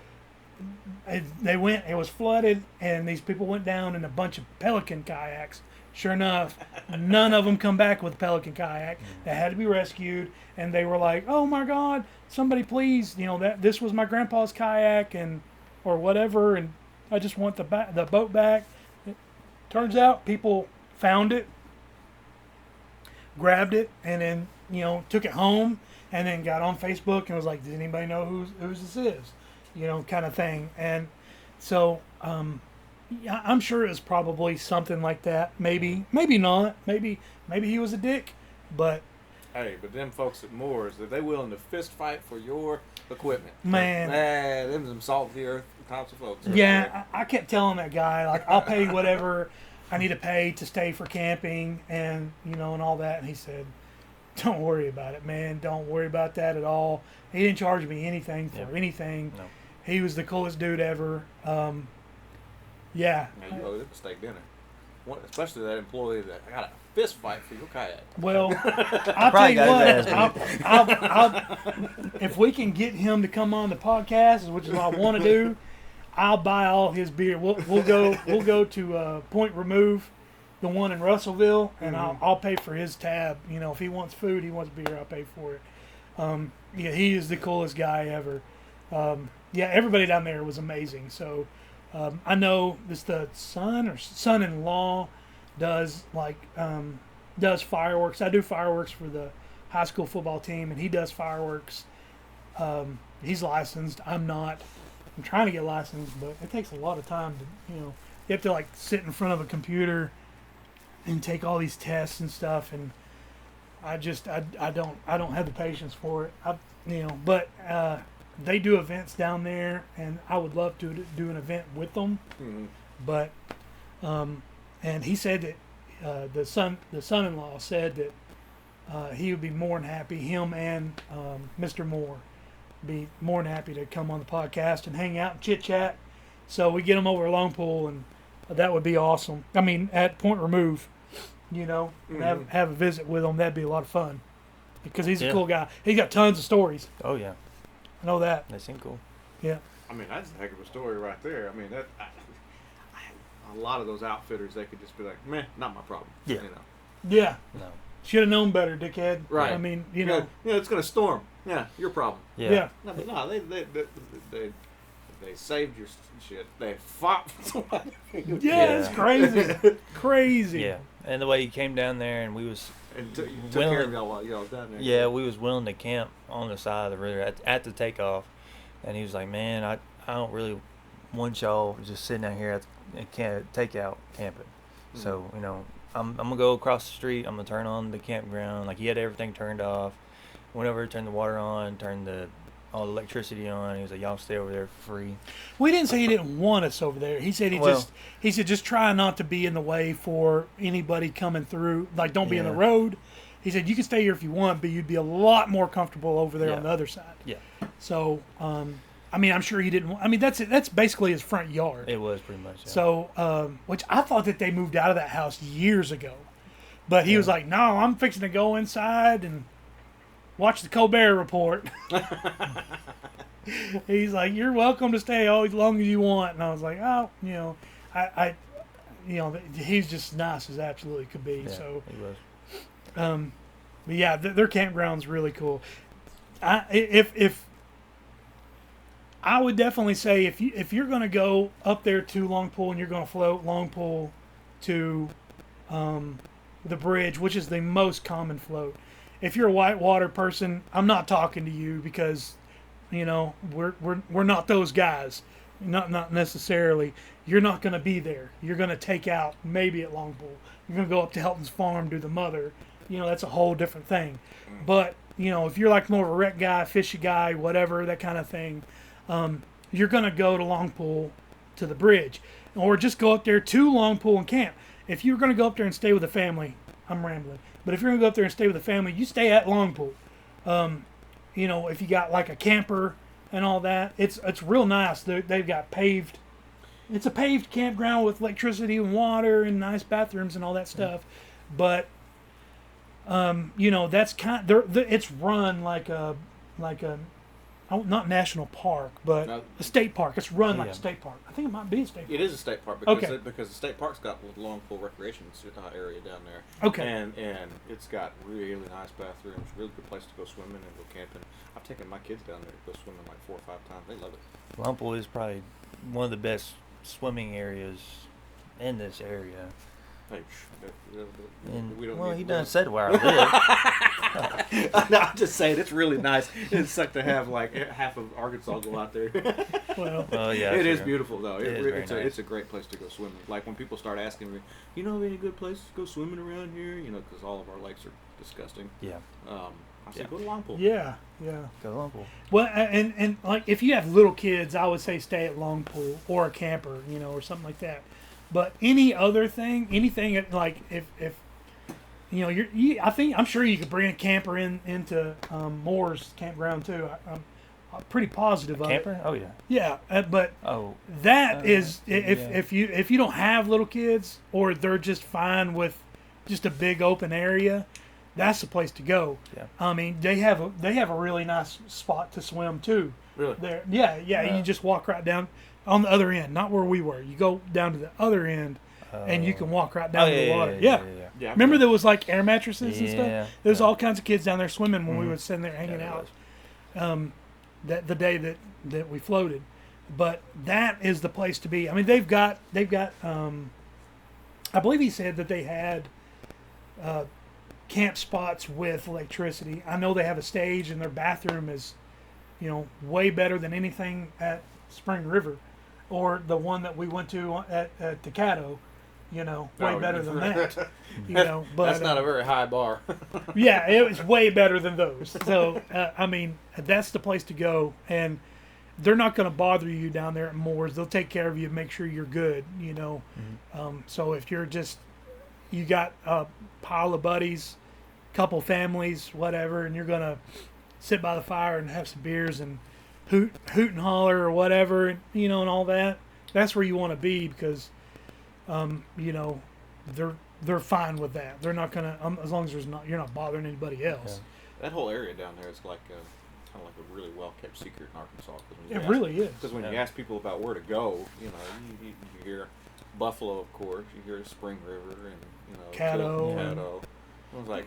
They went. It was flooded, and these people went down in a bunch of Pelican kayaks. Sure enough, none of them come back with a Pelican kayak. They had to be rescued, and they were like, "Oh my God, somebody please! That this was my grandpa's kayak, or whatever, and I just want the boat back." It turns out people found it, grabbed it, and then took it home, and then got on Facebook and was like, "Does anybody know whose this is?" Kind of thing. And so yeah, I'm sure it was probably something like that. Maybe not. Maybe he was a dick, but
hey, but them folks at Moore's, are they willing to fist fight for your equipment?
Man,
them some salt of the earth types of folks.
Yeah, I kept telling that guy, like, I'll pay whatever I need to pay to stay for camping and and all that. And he said, "Don't worry about it, man. Don't worry about that at all." He didn't charge me anything for anything.
No.
He was the coolest dude ever. Yeah.
Man, you owe them a steak dinner. Especially that employee that got a fist fight for your kayak.
Well, I'll tell you what. If we can get him to come on the podcast, which is what I want to do, I'll buy all his beer. We'll go to Point Remove, the one in Russellville, and I'll pay for his tab. If he wants food, he wants beer, I'll pay for it. Yeah, he is the coolest guy ever. Yeah, everybody down there was amazing. So I know the son-in-law does does fireworks. I do fireworks for the high school football team, and he does fireworks. He's licensed. I'm not. I'm trying to get licensed, but it takes a lot of time to you have to sit in front of a computer and take all these tests and stuff, and I don't have the patience for it. But they do events down there, and I would love to do an event with them.
Mm-hmm.
But and he said that the son-in-law said that he would be more than happy. Him and Mr. Moore be more than happy to come on the podcast and hang out and chit chat. So we get them over at Longpool, and that would be awesome. I mean, at Point Remove,
Mm-hmm.
have a visit with him. That'd be a lot of fun because he's a cool guy. He's got tons of stories.
Oh yeah,
I know that.
they seem cool.
Yeah.
I mean, that's a heck of a story right there. I mean, a lot of those outfitters, they could just be like, "Meh, not my problem."
Yeah.
Yeah.
No.
Should have known better, dickhead.
Right.
I mean,
Yeah, it's gonna storm. Yeah, your problem.
Yeah.
No, but no, they saved your shit. They fought for somebody.
Yeah, it's crazy. Crazy.
Yeah, and the way he came down there, and we was
And took care of y'all while y'all was down there.
yeah, we was willing to camp on the side of the river at the takeoff, and he was like, "Man, I don't really want y'all just sitting out here at takeout camping."
Mm-hmm.
So I'm gonna go across the street. I'm gonna turn on the campground. Like, he had everything turned off. Went over, turned the water on, turned all the electricity on. He was like, "Y'all stay over there for free."
We didn't say he didn't want us over there. He said he said just try not to be in the way for anybody coming through. Like, don't be in the road. He said you can stay here if you want, but you'd be a lot more comfortable over there on the other side.
Yeah.
So, I mean, I'm sure he didn't. I mean, that's basically his front yard.
It was pretty much. Yeah.
So, which I thought that they moved out of that house years ago, but he was like, "No, I'm fixing to go inside and watch the Colbert Report." He's like, "You're welcome to stay as long as you want." And I was like, "Oh, I he's just nice as absolutely could be."
Yeah,
So,
he was.
but yeah, their campground's really cool. If I would definitely say if you're going to go up there to Longpool and you're going to float Longpool to the bridge, which is the most common float. If you're a whitewater person, I'm not talking to you because we're not those guys. Not necessarily. You're not going to be there. You're going to take out maybe at Longpool. You're going to go up to Helton's farm, do the mother. That's a whole different thing. But if you're like more of a wreck guy, fishy guy, whatever, that kind of thing, you're going to go to Longpool to the bridge, or just go up there to Longpool and camp. if you're going to go up there and stay with a family, I'm rambling, but if you're going to go up there and stay with a family, you stay at Longpool. You know, if you got like a camper and all that, it's real nice. They've got paved. It's a paved campground with electricity and water and nice bathrooms and all that stuff, but you know, that's it's run like a not national park, but
No.
a state park. It's run like
Yeah.
a state park. I think it might be a state park.
It is a state park because
Okay.
because the state park's got a Longpool recreation area down there.
Okay.
And it's got really nice bathrooms, really good place to go swimming and go camping. I've taken my kids down there to go swimming like 4 or 5 times. They love it.
Longpool is probably one of the best swimming areas in this area.
Hey,
And,
we don't
well,
need-
he
we
done
don't-
said where I live.
No, I'm just saying it's really nice. It's like to have like half of Arkansas go out there.
Well,
Well, yeah,
It is
true.
beautiful though.
It is very
it's
nice.
it's a great place to go swimming. Like when people start asking me, you know of any good places to go swimming around here? You know, because all of our lakes are disgusting.
Yeah,
I say
Yeah.
go to Longpool.
yeah.
go Longpool.
Well, and like if you have little kids, I would say stay at Longpool or a camper, you know, or something like that. But anything like if you know, I'm sure you could bring a camper into Moore's campground too. I'm pretty positive of
Camper?
it.
Oh yeah.
Yeah, but
Oh,
that is
yeah.
if you don't have little kids or they're just fine with just a big open area, that's the place to go.
Yeah.
I mean, they have a really nice spot to swim too.
Really?
There, yeah. You just walk right down on the other end, not where we were. You go down to the other end, and you can walk right down to the water. Yeah.
Yeah.
Remember there was like air mattresses and
Yeah,
stuff. There was
yeah.
all kinds of kids down there swimming when we
Mhm.
were sitting there hanging
Yeah, there
out. The day that we floated, but that is the place to be. I mean, they've got. I believe he said that they had camp spots with electricity. I know they have a stage, and their bathroom is, you know, way better than anything at Spring River, or the one that we went to at Tecado. You know, way
Oh,
better than that. You know, but
That's not a very high bar.
yeah, it was way better than those. So, I mean, that's the place to go. And they're not going to bother you down there at Moore's. They'll take care of you, make sure you're good, you know. So if you're you got a pile of buddies, couple families, whatever, and you're going to sit by the fire and have some beers and hoot and holler or whatever, you know, and all that, that's where you want to be because, you know, they're fine with that. They're not gonna as long as you're not bothering anybody else.
That whole area down there is like kind of like a really well kept secret in Arkansas.
It really is.
Because when you
Yeah.
ask people about where to go, you know, you hear Buffalo, of course. You hear Spring River and you know
Caddo.
Caddo. I was like,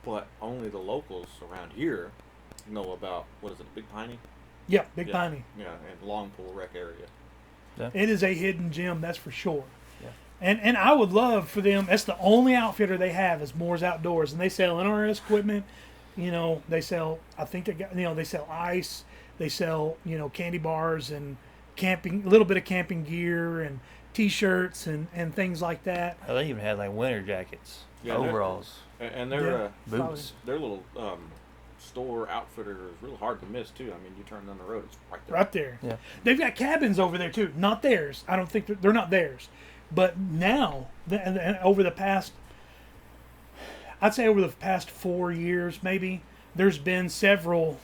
but only the locals around here know about what is it, Big Piney?
Yeah, Big
Yeah.
Piney.
Yeah, and Longpool Rec area.
It is a hidden gem, that's for sure.
Yeah.
And I would love for them. That's the only outfitter they have is Moore's Outdoors, and they sell NRS equipment. You know, they sell. I think they sell ice. They sell candy bars and camping, a little bit of camping gear and T-shirts and things like that.
Oh, they even had like winter jackets,
Yeah, they're-
overalls,
And their
Yeah.
boots.
their little store outfitter is real hard to miss too. I mean, you turn down the road, it's right there.
Right there.
Yeah.
They've got cabins over there too. Not theirs. I don't think they're not theirs. But now, and over the past, I'd say over the past 4 years, maybe there's been several.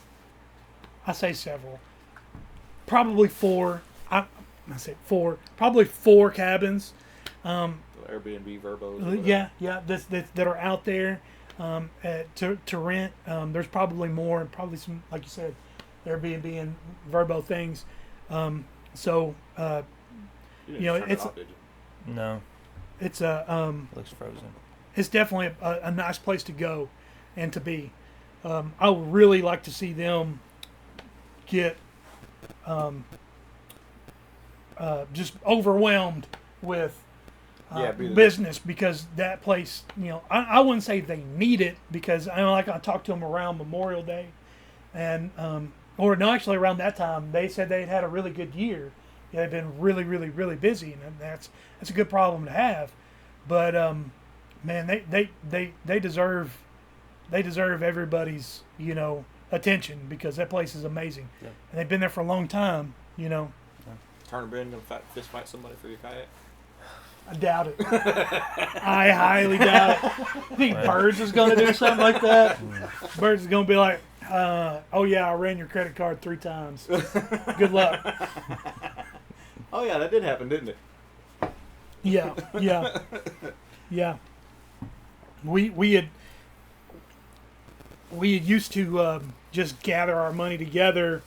I say several. Probably four. I say four. Probably four cabins.
Airbnb, Verbos.
Yeah. That are out there to rent. There's probably more, and probably some, like you said, Airbnb and Verbo things. So
You
know,
didn't turn it
it's-
off, did you?
No,
it's a
looks frozen.
it's definitely a nice place to go and to be. I would really like to see them get just overwhelmed with
Be the-
business because that place, I wouldn't say they need it because I talked to them around Memorial Day, and or no, actually around that time they said they'd had a really good year. Yeah, they've been really, really, really busy, and that's a good problem to have. But man, they deserve everybody's attention because that place is amazing,
Yeah.
and they've been there for a long time.
Turner Ben gonna fist fight somebody for your kayak?
I doubt it. I highly doubt it. I think Birds is going to do something like that. Birds is going to be like, oh yeah, I ran your credit card 3 times. Good luck.
Oh yeah, that did happen, didn't it?
Yeah. We had used to just gather our money together,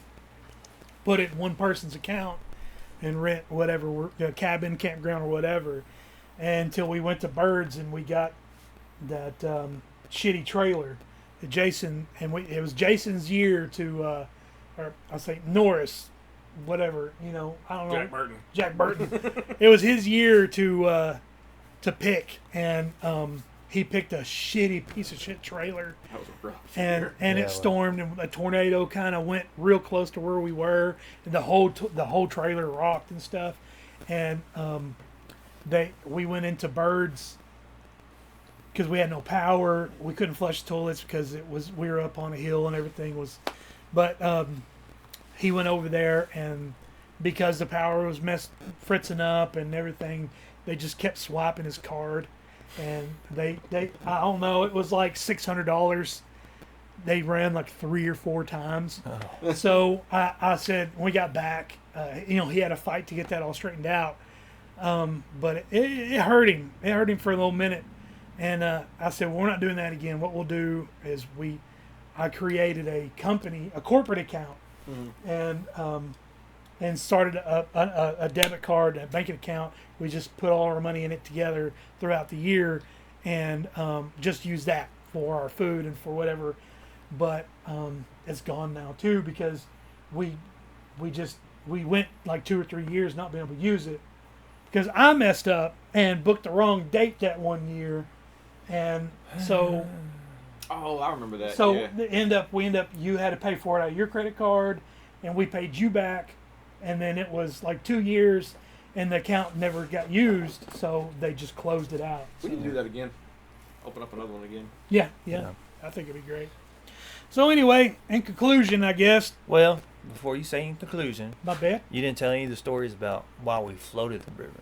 put it in one person's account, and rent whatever, cabin, campground, or whatever, until we went to Birds and we got that shitty trailer that Jason, and it was Jason's year to, or I'll say Norris, whatever, I don't know. Jack Burton. It was his year to pick, and he picked a shitty piece of shit trailer.
That was a rough
And
year.
and
Yeah,
it stormed, and a tornado kind of went real close to where we were, and the whole trailer rocked and stuff. And we went into Birds because we had no power. We couldn't flush the toilets because we were up on a hill and everything was. But he went over there, and because the power was fritzing up and everything, they just kept swiping his card. And they I don't know, it was like $600. They ran like 3 or 4 times.
Oh.
So I said, when we got back, he had a fight to get that all straightened out. But it hurt him. It hurt him for a little minute. And I said, well, we're not doing that again. What we'll do is I created a corporate account, and started a debit card, a banking account. We just put all our money in it together throughout the year, and just use that for our food and for whatever. But it's gone now too, because we went like 2 or 3 years not being able to use it because I messed up and booked the wrong date that one year, and so.
Oh, I remember that.
So
yeah.
we end up you had to pay for it out of your credit card, and we paid you back, and then it was like 2 years, and the account never got used, so they just closed it out.
We need to do that again. Open up another one again.
Yeah, I think it'd be great. So anyway, in conclusion, I guess.
Well, before you say in conclusion,
My bad.
you didn't tell any of the stories about why we floated the river.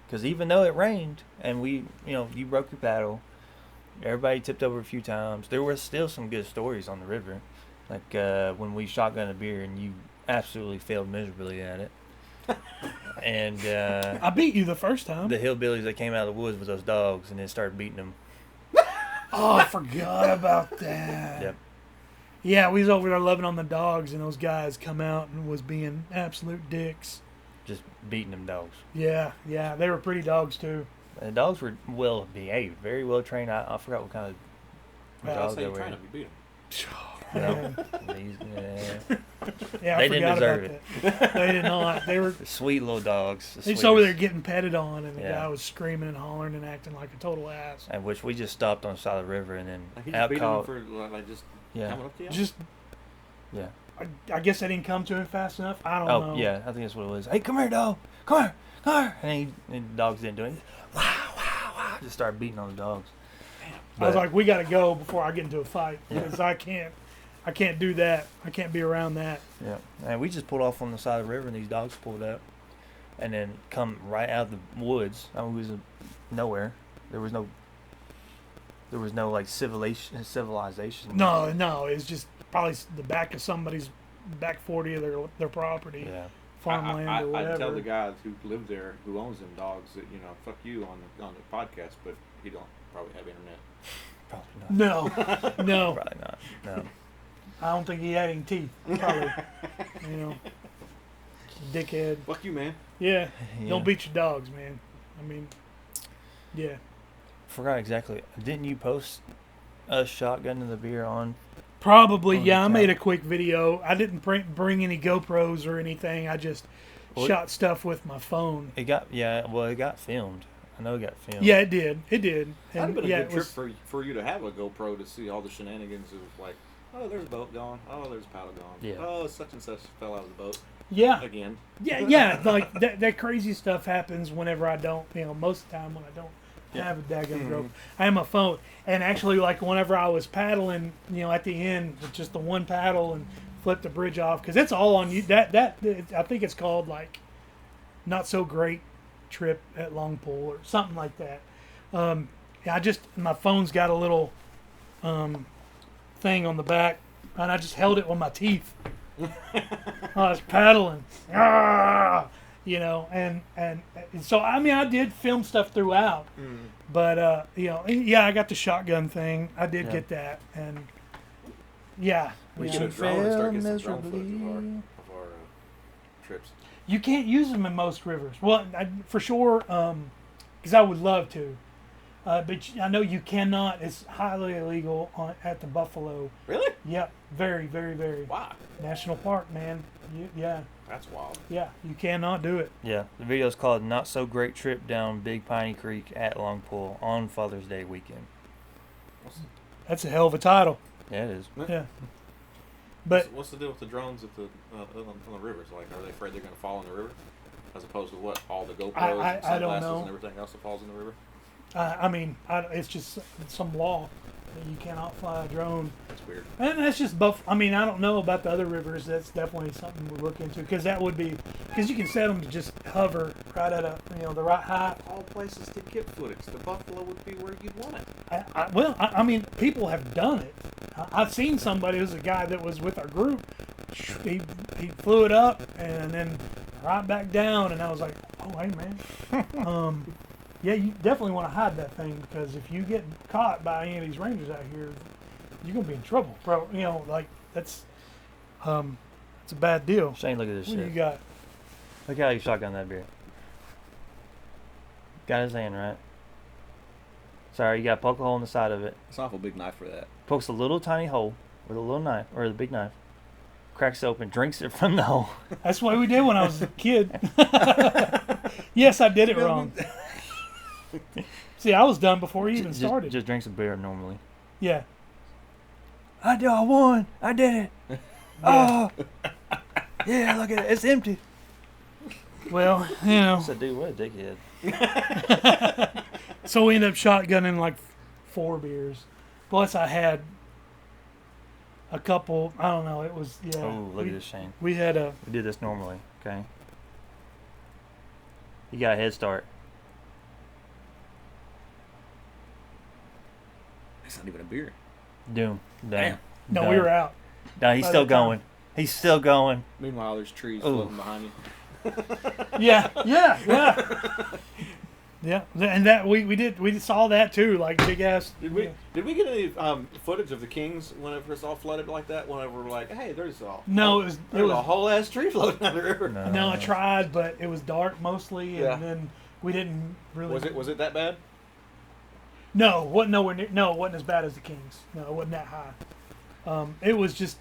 Because even though it rained and you broke your paddle, everybody tipped over a few times, there were still some good stories on the river. Like when we shotgunned a beer and you absolutely failed miserably at it. And
I beat you the first time.
the hillbillies that came out of the woods with those dogs and then started beating them.
Oh, I forgot about that.
Yep.
Yeah, we was over there loving on the dogs, and those guys come out and was being absolute dicks.
Just beating them dogs.
Yeah, they were pretty dogs too.
And the dogs were well behaved, very well trained. I forgot what kind of
That's
dogs
how
they
you
were.
train them. You beat them.
Yeah, I
They didn't
forgot
deserve
about that. They did not. They were
Sweet little dogs. the
just over there
sweetest.
getting petted on, and the
Yeah.
guy was screaming and hollering and acting like a total ass.
At which we just stopped on the side of the river and then
Like he just beat them
alcohol.
for like just
Yeah.
coming up to you.
Just,
Yeah.
I guess I didn't come to him fast enough. I don't know.
Oh yeah, I think that's what it was. Hey, come here, dog. Come here. And the dogs didn't do it. Wow, wow, wow. Just started beating on the dogs.
I was
But-
like, we got to go before I get into a fight
Yeah.
because I can't do that. I can't be around that.
Yeah, and we just pulled off on the side of the river, and these dogs pulled up, and then come right out of the woods. I mean, we was nowhere. There was no like civilization.
No, it's just probably the back of somebody's back 40 of their property,
Yeah.
farmland or whatever.
I'd tell the guys who live there, who owns them dogs, that fuck you on the podcast, but he don't probably have internet.
Probably not.
No,
Probably not. No.
I don't think he had any teeth. Probably, dickhead.
Fuck you, man.
Yeah.
Yeah.
Don't beat your dogs, man. I mean, yeah.
Forgot exactly. Didn't you post us shotgunning the beer on?
Probably,
On
yeah.
the
I made a
account.
quick video. I didn't bring any GoPros or anything. I just
Well,
shot stuff with my phone.
It got it got filmed. I know it got filmed.
Yeah, it did. It did.
That'd
And
been a
yeah,
good
it
trip
was,
for you to have a GoPro to see all the shenanigans of like, oh, there's a boat gone. Oh, there's a paddle gone.
Yeah.
Oh, such and such fell out of the boat
yeah.
again.
Yeah. Like that crazy stuff happens whenever I don't, most of the time when I don't have a daggone rope. I have my phone. And actually, like, whenever I was paddling, at the end with just the one paddle and flip the bridge off, because it's all on you. That I think it's called, like, Not So Great trip at Longpool or something like that. Yeah, my phone's got a little thing on the back, and I just held it with my teeth. I was paddling, and so I did film stuff throughout, but I got the shotgun thing. I did get that, and
We should drone and start getting some drone footage of our trips.
You can't use them in most rivers. Well, for sure, because I would love to. But I know you cannot. It's highly illegal at the Buffalo.
Really?
Yep. Very, very, very.
Wow.
National park, man. Yeah.
That's wild.
Yeah. You cannot do it.
Yeah, the video's called "Not So Great Trip Down Big Piney Creek at Longpool on Father's Day weekend."
That's a hell of a title.
Yeah, it is.
Yeah. But
what's the deal with the drones at the on the rivers? Like, are they afraid they're going to fall in the river, as opposed to what all the GoPros and
I don't
sunglasses
know.
and everything else that falls in the river?
It's just some law that you cannot fly a drone.
That's weird.
And that's just I don't know about the other rivers. That's definitely something we look into because you can set them to just hover right at the right height.
All places to get footage. The Buffalo would be where you'd want it.
People have done it. I've seen somebody. It was a guy that was with our group. He flew it up and then right back down, and I was like, oh hey man. Yeah, you definitely want to hide that thing because if you get caught by any of these rangers out here, you're gonna be in trouble, bro. That's it's a bad deal.
Shane, look at this
What do
shit.
you got?
Look how you shotgun that beer. Got his hand right. Sorry, you got to poke a hole in the side of it.
It's an awful big knife for that.
Pokes a little tiny hole with a little knife or the big knife. Cracks it open, drinks it from the hole.
That's what we did when I was a kid. Yes, I did it wrong. See, I was done before he even started.
Just drinks a beer normally.
Yeah.
I won. I did it. Oh. Yeah, look at it. It's empty.
Well,
I said, dude, what a dickhead.
So we ended up shotgunning like 4 beers. Plus I had a couple, I don't know, it was, yeah.
Oh, look at this, Shane.
We had a...
We do this normally, okay? You got a head start.
It's not even a beer.
Doom.
Damn.
No,
Done.
we were out.
No, he's
By
still
the time.
going. He's still going.
Meanwhile, there's trees
Ooh.
floating behind you.
Yeah. Yeah, and that we saw that too, like big ass.
Did we get any footage of the Kings whenever it's all flooded like that? Whenever we're like, hey, there's a whole ass tree floating down the river.
No, I tried, but it was dark mostly,
Yeah.
and then we didn't really.
Was it that bad?
No, wasn't nowhere near. No, it wasn't as bad as the Kings. No, it wasn't that high. It was just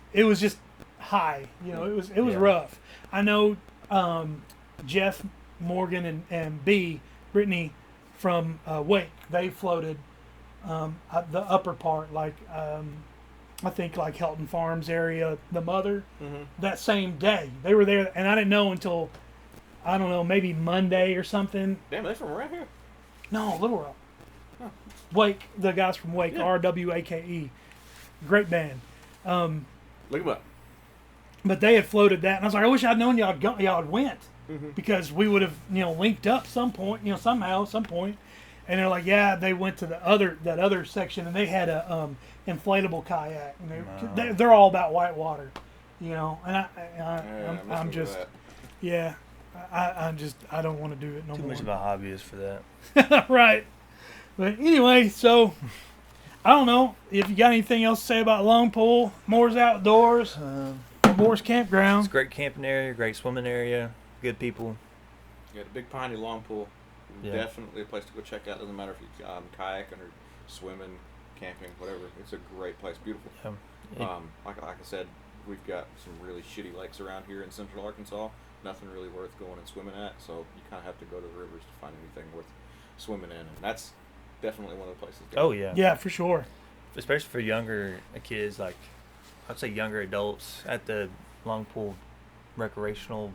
high. It was
Yeah.
rough. I know Jeff Morgan and Brittany from Wake. They floated the upper part, like I think like Helton Farms area, the mother.
Mm-hmm.
That same day they were there, and I didn't know until I don't know, maybe Monday or something.
Damn, they from around here?
No, Little Rock.
Huh.
Wake, the guys from Wake,
Yeah.
RWAKE, great band.
Look them up.
But they had floated that, and I was like, I wish I'd known y'all had went,
Mm-hmm.
because we would have linked up some point, somehow, some point. And they're like, yeah, they went to that other section, and they had a inflatable kayak, and they're all about white water, and I'm just I don't want to do it no
Too
more.
much of a hobbyist for that.
Right. But anyway, so I don't know if you got anything else to say about Longpool, Moore's Outdoors, Moore's Campground.
It's a great camping area, great swimming area, good people.
You got a big Piney Longpool.
Yeah.
Definitely a place to go check out. Doesn't matter if you kayaking or swimming, camping, whatever. It's a great place. Beautiful. Like I said, we've got some really shitty lakes around here in central Arkansas. Nothing really worth going and swimming at. So you kind of have to go to the rivers to find anything worth swimming in. And that's definitely one of the places to go.
Oh, yeah.
Yeah, for sure.
Especially for younger kids, like I'd say younger adults at the Longpool recreational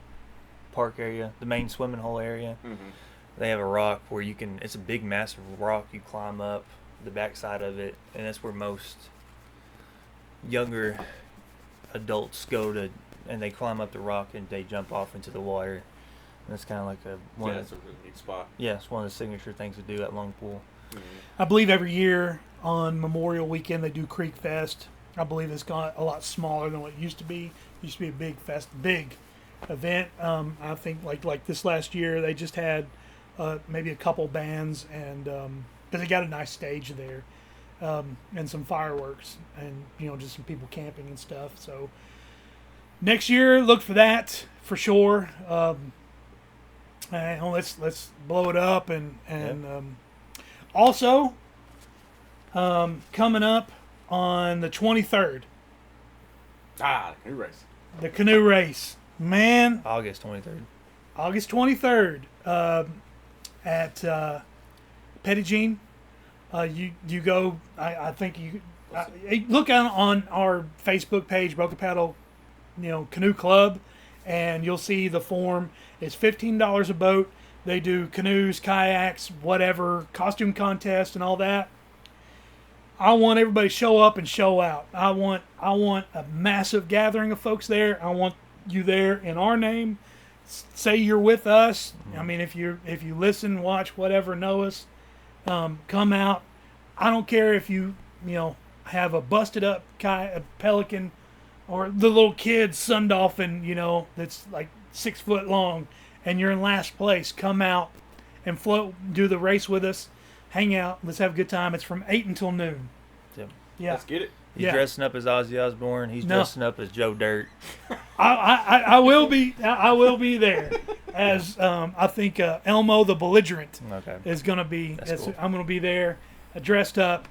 park area, the main swimming hole area.
Mm-hmm.
They have a rock where it's a big massive rock you climb up the backside of it, and that's where most younger adults go to, and they climb up the rock and they jump off into the water. That's kind of like
That's a really neat spot.
Yeah, it's one of the signature things to do at Longpool.
Mm-hmm.
I believe every year on Memorial Weekend they do Creek Fest. I believe it's got a lot smaller than what it used to be. It used to be a big event. I think like this last year they just had maybe a couple bands and but they got a nice stage there and some fireworks and just some people camping and stuff. So next year look for that for sure. Let's blow it up and also coming up on the 23rd.
The canoe race.
The canoe race, man.
August 23rd.
August 23rd at Petit Jean. You go. I think you look on our Facebook page, Broken Paddle, Canoe Club, and you'll see the form. It's $15 a boat. They do canoes, kayaks, whatever, costume contest, and all that. I want everybody to show up and show out. I want a massive gathering of folks there. I want you there in our name. Say you're with us. I mean, if you listen, watch, whatever, know us, come out. I don't care if you have a busted up a pelican or the little kid sun dolphin, that's like 6 foot long, and you're in last place. Come out and float, do the race with us. Hang out. Let's have a good time. It's from 8 until noon. Yeah.
Let's get it.
He's dressing up as Ozzy Osbourne. He's dressing up as Joe Dirt.
I will be. I will be there as I think Elmo the Belligerent is going to be.
Cool.
I'm going to be there, dressed up.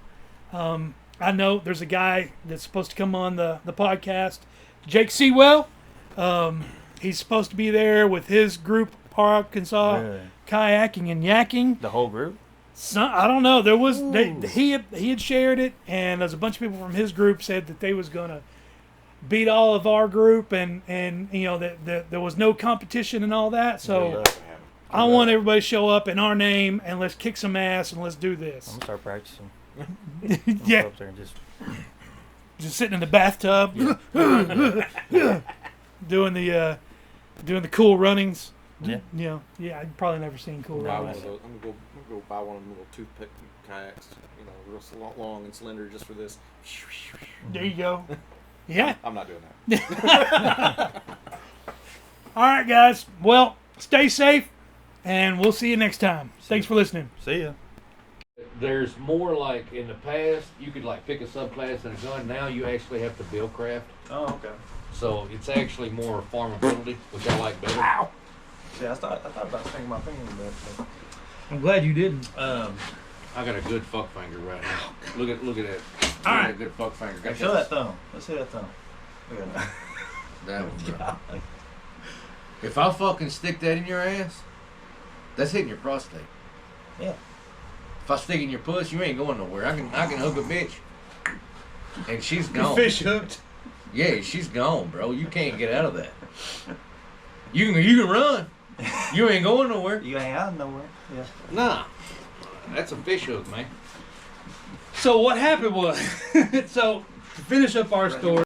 I know there's a guy that's supposed to come on the podcast, Jake Sewell. He's supposed to be there with his group, Arkansas kayaking and yakking.
The whole group.
I don't know. There was he had shared it, and there's a bunch of people from his group said that they was gonna beat all of our group, and that there was no competition and all that. So I want everybody to show up in our name, and let's kick some ass and let's do this.
I'm gonna start practicing.
Yeah,
go up there and
just sitting in the bathtub, doing the cool runnings.
Yeah.
I've probably never seen cool runnings.
I'm gonna go buy one of them little toothpick kayaks, real long and slender, just for this.
There you go. Yeah.
I'm not doing that.
All right, guys. Well, stay safe, and we'll see you next time. Thanks for listening.
See ya.
There's more like in the past, you could like pick a subclass and a gun. Now you actually have to build craft.
Oh, okay.
So it's actually more farmability, which I like better.
Ow! Yeah, I thought about sticking my finger in that.
I'm glad you didn't.
I got a good fuck finger right now. Look at that.
All right.
A good fuck finger. Got
Show that thumb. Let's see that thumb. Look at that.
That one, bro. If I fucking stick that in your ass, that's hitting your prostate.
Yeah.
If I stick in your puss, you ain't going nowhere. I can hook a bitch, and she's gone.
Fish hooked.
Yeah, she's gone, bro. You can't get out of that. You can run. You ain't going nowhere.
You ain't out nowhere. Yeah.
Nah. That's a fish hook, man.
So what happened was, to finish up our story.